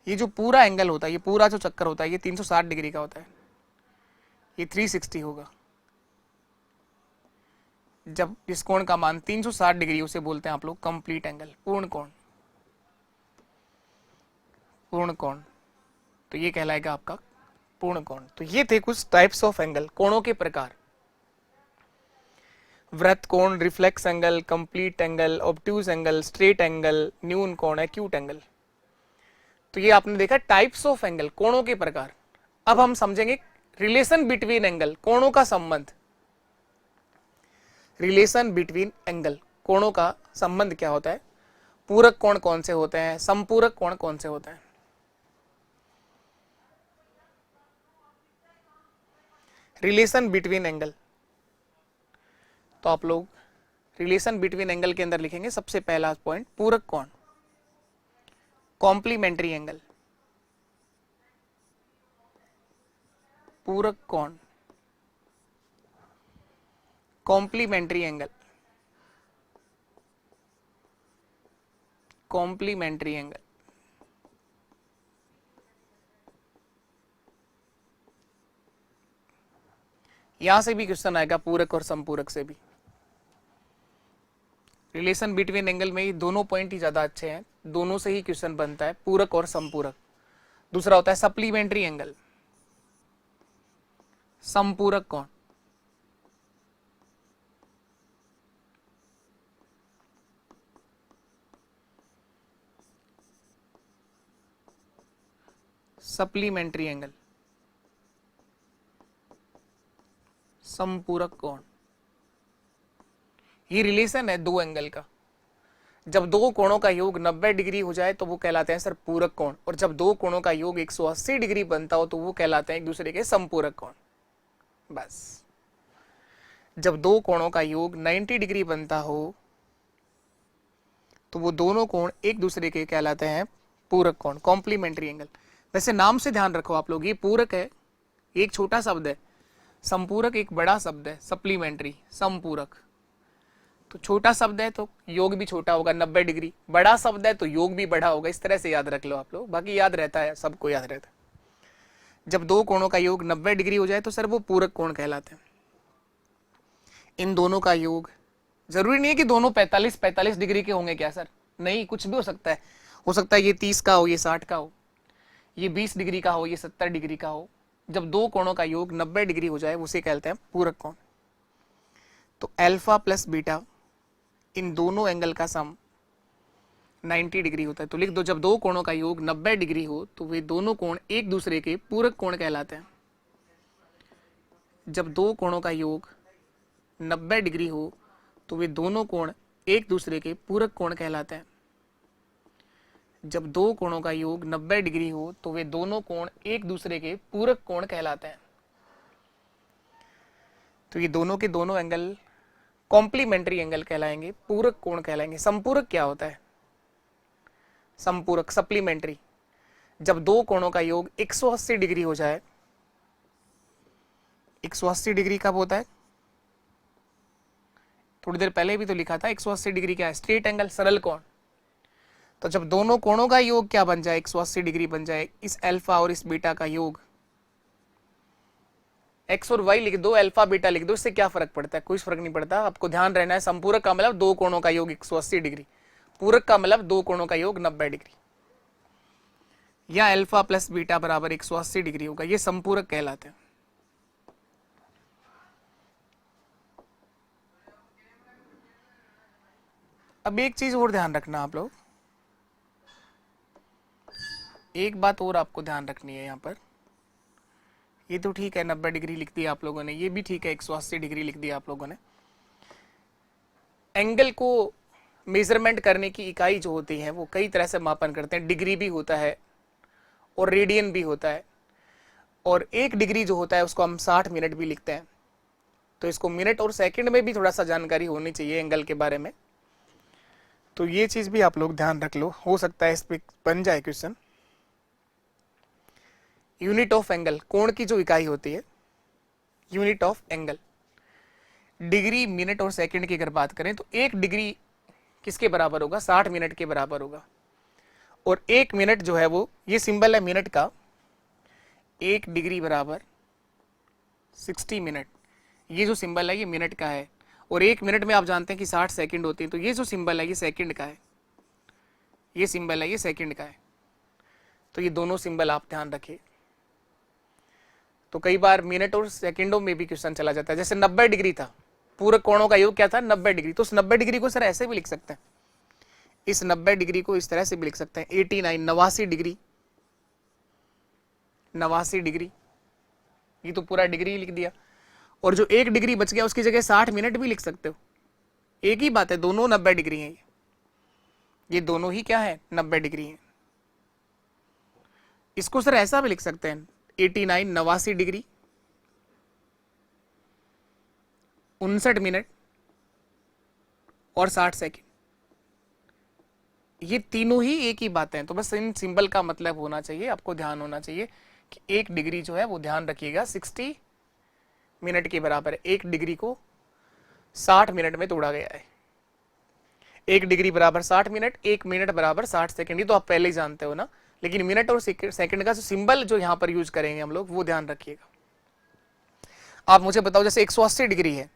Speaker 1: ये जो पूरा एंगल होता है, ये पूरा जो चक्कर होता है, ये 360 डिग्री का होता है। ये 360 होगा। जब इस कोण का मान 360 डिग्री, उसे बोलते हैं आप लोग कंप्लीट एंगल, पूर्ण कोण। पूर्ण कोण, तो ये कहलाएगा आपका पूर्ण कोण। तो ये थे कुछ टाइप्स ऑफ एंगल, कोणों के प्रकार। वृत्त कोण, reflex angle, complete angle, obtuse angle, straight angle, न्यून कोण, एक्यूट एंगल। तो ये आपने देखा टाइप्स ऑफ एंगल, कोणों के प्रकार। अब हम समझेंगे रिलेशन बिटवीन एंगल, कोणों का संबंध। रिलेशन बिटवीन एंगल, कोणों का संबंध क्या होता है? पूरक कोण कौन से होते हैं, संपूरक कोण कौन से होते हैं? रिलेशन बिटवीन एंगल, तो आप लोग रिलेशन बिटवीन एंगल के अंदर लिखेंगे सबसे पहला पॉइंट पूरक कोण, कॉम्प्लीमेंट्री एंगल। पूरक कोण, कॉम्प्लीमेंट्री एंगल, कॉम्प्लीमेंट्री एंगल। यहां से भी क्वेश्चन आएगा पूरक और संपूरक से भी। रिलेशन बिटवीन एंगल में ये दोनों पॉइंट ही ज्यादा अच्छे हैं, दोनों से ही क्वेश्चन बनता है, पूरक और संपूरक। दूसरा होता है सप्लीमेंट्री एंगल, संपूरक कोण। सप्लीमेंट्री एंगल, संपूरक कोण। ये रिलेशन है दो एंगल का। जब दो कोणों का योग 90 डिग्री हो जाए तो वो कहलाते हैं सर पूरक कोण, और जब दो कोणों का योग 180 डिग्री बनता हो तो वो कहलाते हैं एक दूसरे के संपूरक कोण। बस, जब दो कोणों का योग 90 डिग्री बनता हो तो वो दोनों कोण एक दूसरे के कहलाते हैं पूरक कोण, कॉम्प्लीमेंट्री एंगल। वैसे नाम से ध्यान रखो आप लोग, ये पूरक है, एक छोटा शब्द है, संपूरक एक बड़ा शब्द है, सप्लीमेंट्री, संपूरक। तो छोटा शब्द है तो योग भी छोटा होगा 90 डिग्री, बड़ा शब्द है तो योग भी बड़ा होगा। इस तरह से याद रख लो आप लोग, बाकी याद रहता है, सबको याद रहता है। जब दो कोणों का योग 90 डिग्री हो जाए तो सर वो पूरक कोण कहलाते हैं। इन दोनों का योग, जरूरी नहीं है कि दोनों 45 डिग्री के होंगे क्या सर, नहीं, कुछ भी हो सकता है। हो सकता है ये 30 का हो, ये 60 का हो, ये 20 डिग्री का हो, ये 70 डिग्री का हो। जब दो कोणों का योग 90 डिग्री हो जाए उसे कहते हैं पूरक कोण। तो अल्फा प्लस बीटा, इन दोनों एंगल का सम 90 डिग्री होता है। तो लिख दो, जब दो कोणों का योग 90 डिग्री हो तो वे दोनों कोण एक दूसरे के पूरक कोण कहलाते हैं। जब दो कोणों का योग 90 डिग्री हो तो वे दोनों कोण एक दूसरे के पूरक कोण कहलाते हैं। जब दो कोणों का योग 90 डिग्री हो तो वे दोनों कोण एक दूसरे के पूरक कोण कहलाते हैं। तो ये दोनों के दोनों एंगल कॉम्प्लीमेंट्री एंगल कहलाएंगे, पूरक कोण कहलाएंगे। संपूरक क्या होता है? संपूरक, सप्लीमेंट्री, जब दो कोणों का योग 180 डिग्री हो जाए। 180 डिग्री कब होता है? थोड़ी देर पहले भी तो लिखा था 180 डिग्री क्या है? स्ट्रेट एंगल, सरल कोण। तो जब दोनों कोणों का योग क्या बन जाए? 180 डिग्री बन जाए। इस अल्फा और इस बीटा का योग, एक्स और वाई लिख दो, अल्फा बीटा लिख दो, इससे क्या फर्क पड़ता है? कोई फर्क नहीं पड़ता। आपको ध्यान रहना है, संपूरक का मतलब दो कोणों का योग 180 डिग्री, पूरक का मतलब दो कोणों का योग 90 डिग्री, या अल्फा प्लस बीटा बराबर 180 डिग्री होगा, ये संपूरक कहलाते हैं। अब एक चीज और ध्यान रखना आप लोग, एक बात और आपको ध्यान रखनी है यहाँ पर। ये तो ठीक है 90 डिग्री लिख दिया आप लोगों ने, ये भी ठीक है 180 डिग्री लिख दिया आप लोगों ने। एंगल को मेजरमेंट करने की इकाई जो होती है वो कई तरह से मापन करते हैं। डिग्री भी होता है और रेडियन भी होता है, और 1 डिग्री जो होता है उसको हम 60 मिनट भी लिखते हैं। तो इसको मिनट और सेकंड में भी थोड़ा सा जानकारी होनी चाहिए एंगल के बारे में, तो ये चीज भी आप लोग ध्यान रख लो, हो सकता है इस पे बन जाए क्वेश्चन। यूनिट ऑफ एंगल, कोण की जो इकाई होती है, unit of angle. Degree, minute और सेकंड की अगर बात करें तो 1 डिग्री किसके बराबर होगा, 60 मिनट के बराबर होगा। और 1 मिनट जो है वो, ये सिंबल है मिनट का, 1 डिग्री बराबर 60 मिनट, ये जो सिंबल है ये मिनट का है। और 1 मिनट में आप जानते हैं कि 60 सेकंड होती है, तो ये जो सिंबल है ये सेकंड का है, ये सिंबल है ये सेकंड का है। तो ये दोनों सिंबल आप ध्यान रखिए। तो कई बार मिनट और सेकंडों में भी क्वेश्चन चला जाता है। जैसे 90 डिग्री था, पूरे कोणों का योग क्या था, 90 डिग्री। तो उस 90 डिग्री को सर ऐसे भी लिख सकते हैं, इस 90 डिग्री को इस तरह से भी लिख सकते हैं, 89, 89 डिग्री, 89 डिग्री, ये तो पूरा डिग्री लिख दिया। और जो 1 डिग्री बच गया उसकी जगह 60 मिनट भी लिख सकते हो, एक ही बात है, दोनों 90 डिग्री हैं, ये दोनों ही क्या है, 90 डिग्री हैं। इसको सर ऐसा भी लिख सकते हैं, 89, 89 डिग्री, 59 मिनट और 60 सेकंड, ये तीनों ही एक ही बातें हैं। तो बस इन सिंबल का मतलब होना चाहिए, आपको ध्यान होना चाहिए कि 1 डिग्री जो है वो ध्यान रखिएगा 60 मिनट के बराबर है। 1 डिग्री को 60 मिनट में तोड़ा गया है। 1 डिग्री बराबर 60 मिनट, 1 मिनट बराबर 60 सेकंड, ये तो आप पहले ही जानते हो ना। लेकिन मिनट और सेकंड का जो सिंबल जो यहां पर यूज करेंगे हम लोग, वो ध्यान रखिएगा। आप मुझे बताओ, जैसे 180 डिग्री है,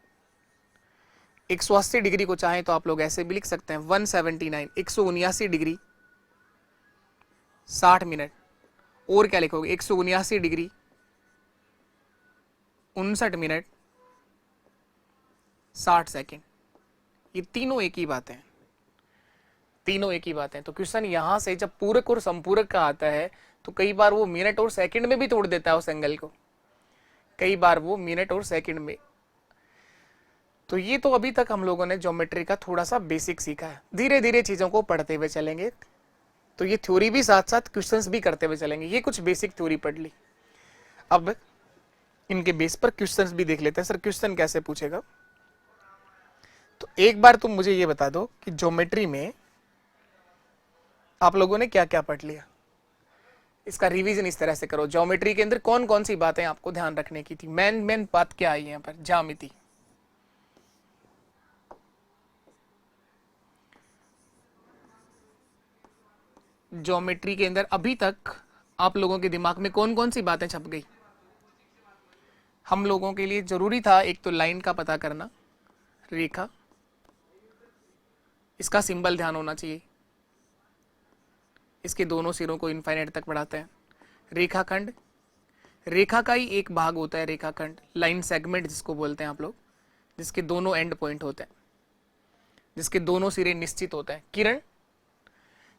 Speaker 1: 180 डिग्री को चाहें तो आप लोग ऐसे भी लिख सकते हैं, 179, 179 डिग्री 60 मिनट। और क्या लिखोगे, 179 डिग्री 59 मिनट 60 सेकंड, ये तीनों एक ही बात है, तीनों एक ही बात है। तो क्वेश्चन यहां से जब पूरक और संपूरक का आता है तो कई बार वो मिनट और सेकंड में भी तोड़ देता है उस एंगल को, कई बार वो मिनट और सेकंड में। तो ये तो अभी तक हम लोगों ने ज्योमेट्री का थोड़ा सा बेसिक सीखा है, धीरे धीरे चीजों को पढ़ते हुए चलेंगे। तो ये थ्योरी भी साथ साथ क्वेश्चंस भी करते हुए चलेंगे। ये कुछ बेसिक थ्योरी पढ़ ली, अब इनके बेस पर क्वेश्चंस भी देख लेते हैं। सर क्वेश्चन कैसे पूछेगा, तो एक बार तुम मुझे ये बता दो कि ज्योमेट्री में आप लोगों ने क्या क्या पढ़ लिया, इसका रिवीजन इस तरह से करो। ज्योमेट्री के अंदर कौन कौन सी बातें आपको ध्यान रखने की थी, मेन बात क्या आई यहाँ पर, ज्यामिति। ज्योमेट्री के अंदर अभी तक आप लोगों के दिमाग में कौन कौन सी बातें छप गई। हम लोगों के लिए जरूरी था एक तो लाइन का पता करना, रेखा, इसका सिंबल ध्यान होना चाहिए, इसके दोनों सिरों को इनफाइनाइट तक बढ़ाते हैं। रेखाखंड, रेखा का ही एक भाग होता है रेखाखंड, लाइन सेगमेंट जिसको बोलते हैं आप लोग, जिसके दोनों एंड पॉइंट होते हैं, जिसके दोनों सिरे निश्चित होते हैं। किरण,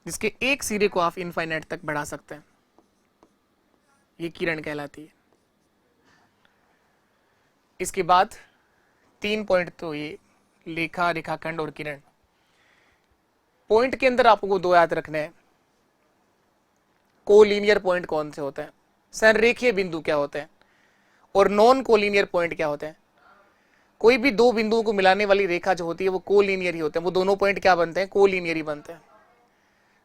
Speaker 1: जिसके एक सिरे को आप इनफाइनाइट तक बढ़ा सकते हैं, ये किरण कहलाती है। इसके बाद 3 पॉइंट, तो ये लेखा, रेखाखंड और किरण। पॉइंट के अंदर आपको 2 याद रखने हैं, कोलिनियर पॉइंट कौन से होते हैं, संरेखीय बिंदु क्या होते हैं, और नॉन कोलिनियर पॉइंट क्या होते हैं। कोई भी 2 बिंदुओं को मिलाने वाली रेखा जो होती है वो कोलिनियर ही होते हैं, वो दोनों पॉइंट क्या बनते हैं, कोलिनियर ही बनते हैं।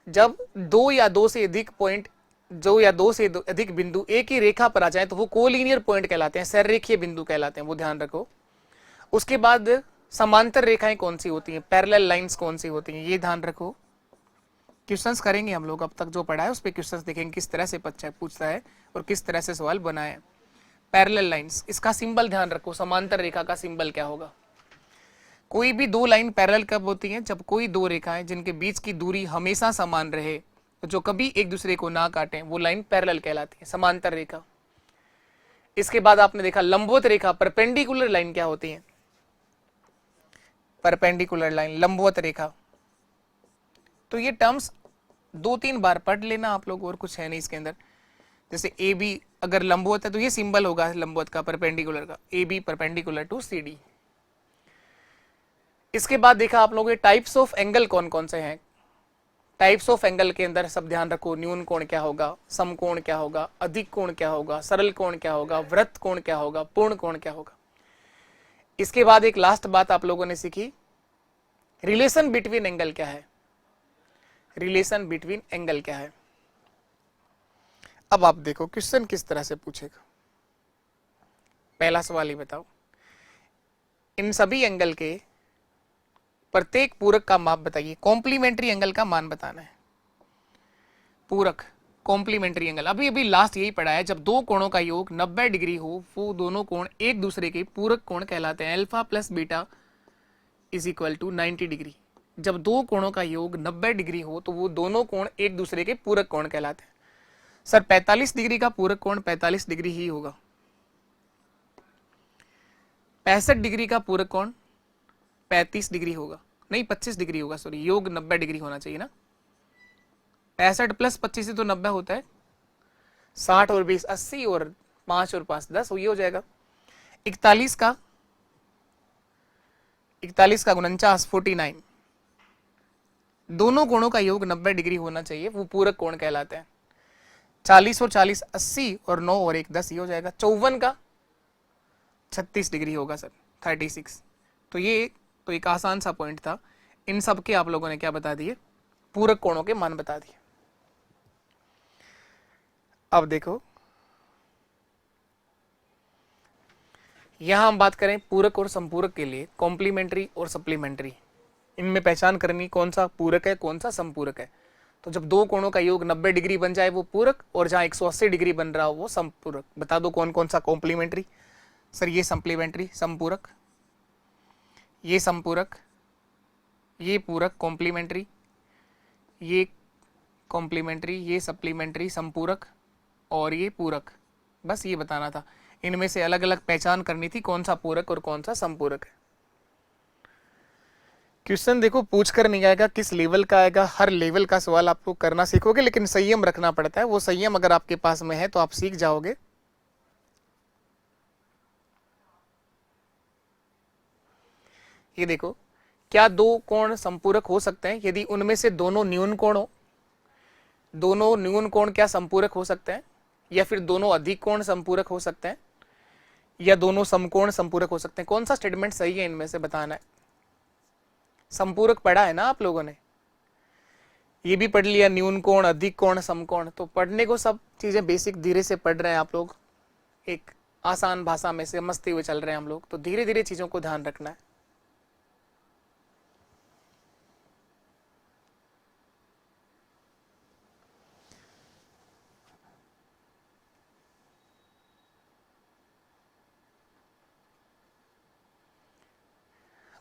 Speaker 1: जब 2 या 2 से अधिक पॉइंट, 2 या 2 से अधिक बिंदु एक ही रेखा पर आ जाए तो वो कोलिनियर पॉइंट कहलाते हैं, संरेखीय बिंदु कहलाते हैं, वो ध्यान रखो। उसके बाद समांतर रेखाएं कौन सी होती हैं, पैरेलल लाइंस कौन सी होती हैं, ये ध्यान रखो। क्वेश्चंस करेंगे हम लोग, अब तक जो पढ़ा है उस पे क्वेश्चंस देखेंगे किस तरह से बच्चा पूछता है और किस तरह से सवाल बनाए हैं। पैरेलल लाइंस, इसका सिंबल ध्यान रखो, समांतर रेखा का सिंबल क्या होगा। कोई भी 2 लाइन पैरेलल कब होती हैं, जब कोई 2 रेखाएं जिनके बीच की दूरी हमेशा समान रहे, जो कभी एक दूसरे को ना काटें, वो लाइन पैरेलल कहलाती है, समांतर रेखा। इसके बाद आपने देखा लंबवत रेखा, परपेंडिकुलर लाइन क्या होती है, परपेंडिकुलर लाइन, लंबवत रेखा। तो ये टर्म्स 2-3 बार पढ़ लेना आप लोग, और कुछ है नहीं इसके अंदर। जैसे ए बी अगर लंबवत है तो ये सिंबल होगा लंबवत का, परपेंडिकुलर का, A B perpendicular to C D. इसके बाद देखा आप लोगों के टाइप्स ऑफ एंगल कौन कौन से हैं, टाइप्स ऑफ एंगल के अंदर सब ध्यान रखो, न्यून कोण क्या होगा, समकोण क्या होगा, अधिक कोण क्या होगा, सरल कोण क्या होगा, वृत्त कोण क्या होगा, पूर्ण कोण क्या होगा। इसके बाद एक लास्ट बात आप लोगों ने सीखी, रिलेशन बिटवीन एंगल क्या है, रिलेशन बिटवीन एंगल क्या है। अब आप देखो क्वेश्चन किस तरह से पूछेगा। पहला सवाल ही बताओ, इन सभी एंगल के प्रत्येक पूरक का माप बताइए। कॉम्प्लीमेंट्री एंगल का मान बताना है। पूरक कॉम्प्लीमेंट्री एंगल, अभी अभी लास्ट यही पढ़ा है, जब दो कोणों का योग 90 डिग्री हो वो दोनों कोण एक दूसरे के पूरक कोण कहलाते हैं। Alpha plus beta is equal to 90 degree. जब दो कोणों का योग 90 डिग्री हो तो वो दोनों कोण एक दूसरे के पूरक कोण कहलाते हैं। सर 45 डिग्री का पूरक कोण 45 डिग्री ही होगा। 65 डिग्री का पूरक कोण 35 डिग्री होगा, नहीं 25 डिग्री होगा, सॉरी, योग 90 डिग्री होना चाहिए ना। 65 प्लस 25 से तो 90 होता है, 60 और 20 80 और 5 और 5 10, ये हो जाएगा। 41 का 49 49, दोनों कोणों का योग 90 डिग्री होना चाहिए, वो पूरक कोण कहलाते हैं। 40 और 40 80 और 9 और 1 10, ये हो जाएगा। 54 का 36 डिग्री होगा सर, 36। तो ये तो एक आसान सा पॉइंट था। इन सब के आप लोगों ने क्या बता दिए, पूरक कोणों के मान बता दिए। अब देखो यहां हम बात करें पूरक और संपूरक के लिए, कॉम्प्लीमेंट्री और सप्लीमेंट्री, इनमें पहचान करनी कौन सा पूरक है कौन सा संपूरक है। तो जब दो कोणों का योग 90 डिग्री बन जाए वो पूरक, और जहां 180 डिग्री बन रहा हो वो संपूरक। बता दो कौन कौन सा कॉम्प्लीमेंट्री। सर ये सप्लीमेंट्री संपूरक, ये संपूरक, ये पूरक कॉम्प्लीमेंट्री, ये कॉम्प्लीमेंट्री, ये सप्लीमेंट्री संपूरक, और ये पूरक। बस ये बताना था, इनमें से अलग अलग पहचान करनी थी कौन सा पूरक और कौन सा संपूरक है। क्वेश्चन देखो पूछ कर नहीं आएगा, किस लेवल का आएगा, हर लेवल का सवाल आपको करना सीखोगे, लेकिन संयम रखना पड़ता है। वो संयम अगर आपके पास में है तो आप सीख जाओगे। ये देखो, क्या दो कोण संपूरक हो सकते हैं यदि उनमें से दोनों न्यून कोण हो। दोनों न्यून कोण क्या संपूरक हो सकते हैं, या फिर दोनों अधिक कोण संपूरक हो सकते हैं, या दोनों समकोण संपूरक हो सकते हैं। कौन सा स्टेटमेंट सही है इनमें से बताना है। संपूरक पढ़ा है ना आप लोगों ने, ये भी पढ़ लिया, न्यून कोण, अधिक कोण, समकोण। तो पढ़ने को सब चीजें बेसिक धीरे से पढ़ रहे हैं आप लोग, एक आसान भाषा में से समझते हुए चल रहे हैं हम लोग, तो धीरे धीरे चीजों को ध्यान रखना है।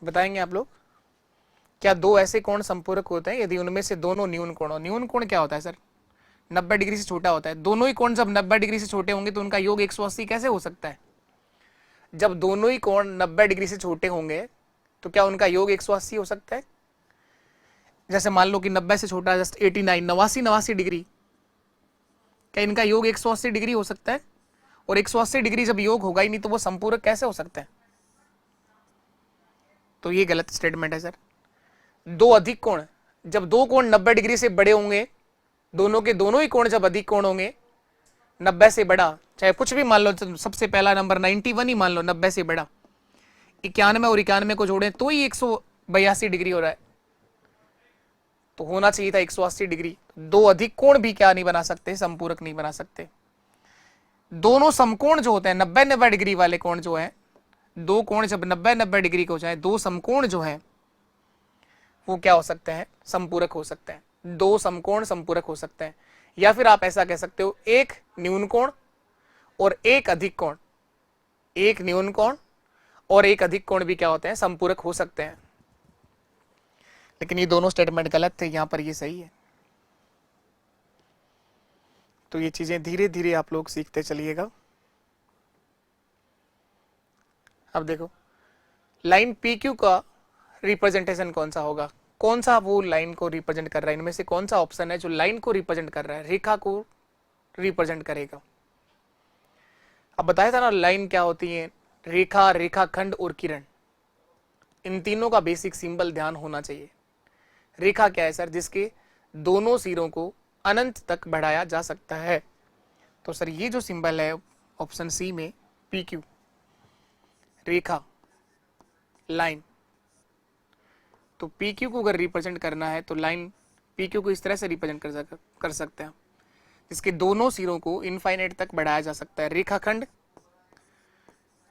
Speaker 1: बताएंगे आप लोग, क्या दो ऐसे कोण संपूरक होते हैं यदि उनमें से दोनों न्यून कोण हो। न्यून कोण क्या होता है सर, 90 डिग्री से छोटा होता है। दोनों ही कोण जब 90 डिग्री से छोटे होंगे तो उनका योग 180 कैसे हो सकता है। जब दोनों ही कोण 90 डिग्री से छोटे होंगे तो क्या उनका योग 180 हो सकता है। जैसे मान लो कि 90 से छोटा जस्ट 89 89 डिग्री, क्या इनका योग 180 डिग्री हो सकता है। और 180 डिग्री जब योग होगा ही नहीं तो वो संपूरक कैसे हो सकते हैं। तो ये गलत स्टेटमेंट है सर। दो अधिक कोण, जब दो कोण 90 डिग्री से बड़े होंगे, दोनों के दोनों ही कोण जब अधिक कोण होंगे 90 से बड़ा, चाहे कुछ भी मान लो, सबसे पहला नंबर 91 ही मान लो, 90 से बड़ा, 91 और 91 को जोड़ें तो ही 182 डिग्री हो रहा है, तो होना चाहिए था 180 डिग्री। दो अधिक कोण भी क्या नहीं बना सकते, संपूरक नहीं बना सकते। दोनों समकोण जो होते हैं 90-90 डिग्री वाले कोण जो है, दो कोण जब 90-90 डिग्री को जाए, दो समकोण जो है वो क्या हो सकते हैं, संपूरक हो सकते हैं। दो समकोण संपूरक हो सकते हैं। या फिर आप ऐसा कह सकते हो, एक न्यून कोण और एक अधिक कोण, एक न्यून कोण और एक अधिक कोण भी क्या होते हैं, संपूरक हो सकते हैं। लेकिन ये दोनों स्टेटमेंट गलत थे, यहां पर ये सही है। तो ये चीजें धीरे धीरे आप लोग सीखते चलिएगा। अब देखो, लाइन PQ का रिप्रेजेंटेशन कौन सा होगा, कौन सा वो लाइन को रिप्रेजेंट कर रहा है। इनमें से कौन सा ऑप्शन है जो लाइन को रिप्रेजेंट कर रहा है, रेखा को रिप्रेजेंट करेगा। अब बताया था ना लाइन क्या होती है, रेखा, रेखाखंड और किरण, इन तीनों का बेसिक सिंबल ध्यान होना चाहिए। रेखा क्या है सर, जिसके दोनों सिरों को अनंत तक बढ़ाया जा सकता है। तो सर ये जो सिंबल है ऑप्शन सी में पी क्यू, रेखा, लाइन, तो पी क्यू को अगर रिप्रेजेंट करना है तो लाइन पी क्यू को इस तरह से रिप्रेजेंट कर सकते हैं, जिसके दोनों सिरों को इनफाइनाइट तक बढ़ाया जा सकता है। रेखाखंड,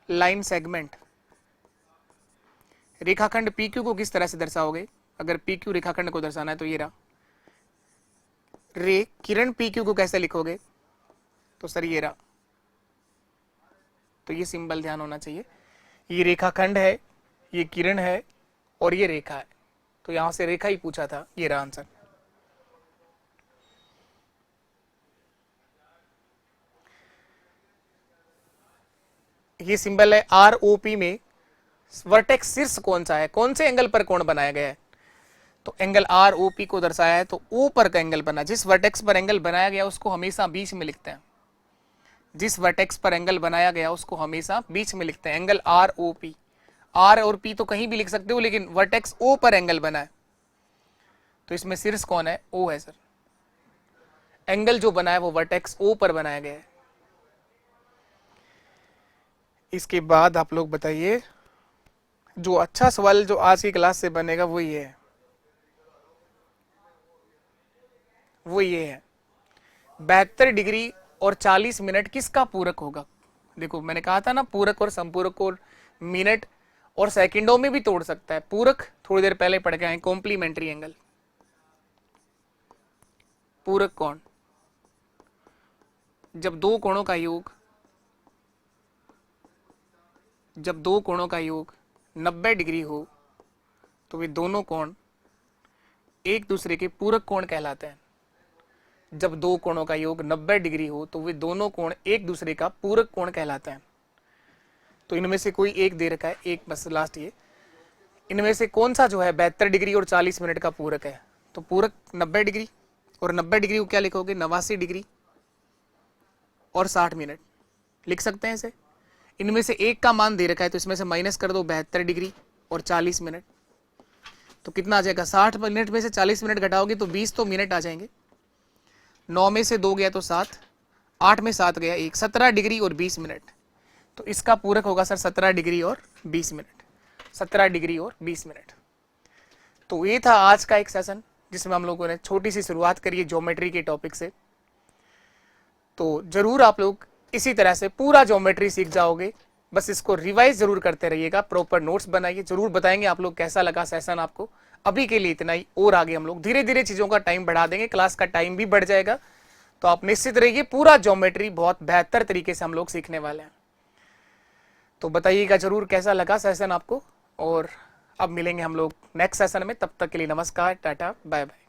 Speaker 1: लाइन सेगमेंट। रेखाखंड पी क्यू को किस तरह से दर्शाओगे? अगर पी क्यू रेखाखंड को दर्शाना है तो ये रहा। रे किरण पी क्यू को कैसे लिखोगे? तो सर ये रहा। तो ये सिंबल ध्यान होना चाहिए। ये रेखाखंड है, ये किरण है और ये रेखा है, तो यहां से रेखा ही पूछा था, ये रहा आंसर। ये सिंबल है आर ओ पी में वर्टेक्स शीर्ष कौन सा है? कौन से एंगल पर कोण बनाया गया है? तो एंगल आर ओ पी को दर्शाया है, तो ओ पर का एंगल बना। जिस वर्टेक्स पर एंगल बनाया गया उसको हमेशा बीच में लिखते हैं। जिस वर्टेक्स पर एंगल बनाया गया उसको हमेशा बीच में लिखते हैं। Angle R O P, R और पी तो कहीं भी लिख सकते हो, लेकिन वर्टेक्स ओ पर एंगल बना है, तो इसमें शीर्ष कौन है? ओ है सर। एंगल जो बना है वो वर्टेक्स ओ पर बनाया गया है। इसके बाद आप लोग बताइए, जो अच्छा सवाल जो आज की क्लास से बनेगा वो ये है, वो ये है 72 डिग्री और 40 मिनट किसका पूरक होगा? देखो मैंने कहा था ना, पूरक और संपूरक को मिनट और सेकंडों में भी तोड़ सकता है। पूरक थोड़ी देर पहले पढ़ के आए, कॉम्प्लीमेंट्री एंगल। पूरक कोण, जब दो कोणों का योग 90 डिग्री हो तो वे दोनों कोण एक दूसरे के पूरक कोण कहलाते हैं। जब दो कोणों का योग 90 डिग्री हो तो वे दोनों कोण एक दूसरे का पूरक कोण कहलाते हैं। तो इनमें से कोई एक दे रखा है, एक बस लास्ट ये, इनमें से कौन सा जो है 72 डिग्री और 40 मिनट का पूरक है? तो पूरक 90 डिग्री, और 90 डिग्री को क्या लिखोगे? 89 डिग्री और 60 मिनट लिख सकते हैं इसे। इनमें से एक का मान दे रखा है, तो इसमें से माइनस कर दो 72 डिग्री और 40 मिनट, तो कितना आ जाएगा? 60 मिनट में से 40 मिनट घटाओगे तो 20 तो मिनट आ जाएंगे। 9 में से 2 गया तो 7, 8 में 7 गया 1, 17 डिग्री और 20 मिनट। तो इसका पूरक होगा सर 17 डिग्री और 20 मिनट। 17 डिग्री और 20 मिनट। तो ये था आज का एक सेशन जिसमें हम लोगों ने छोटी सी शुरुआत करी है ज्योमेट्री के टॉपिक से। तो जरूर आप लोग इसी तरह से पूरा ज्योमेट्री सीख जाओगे। बस इसको रिवाइज जरूर करते रहिएगा, प्रॉपर नोट्स बनाइए। जरूर बताएंगे आप लोग कैसा लगा सेशन आपको। अभी के लिए इतना ही, और आगे हम लोग धीरे धीरे चीजों का टाइम बढ़ा देंगे, क्लास का टाइम भी बढ़ जाएगा। तो आप निश्चित रहिए, पूरा ज्योमेट्री बहुत बेहतर तरीके से हम लोग सीखने वाले हैं। तो बताइएगा जरूर कैसा लगा सेशन आपको, और अब मिलेंगे हम लोग नेक्स्ट सेशन में। तब तक के लिए नमस्कार, टाटा, बाय बाय।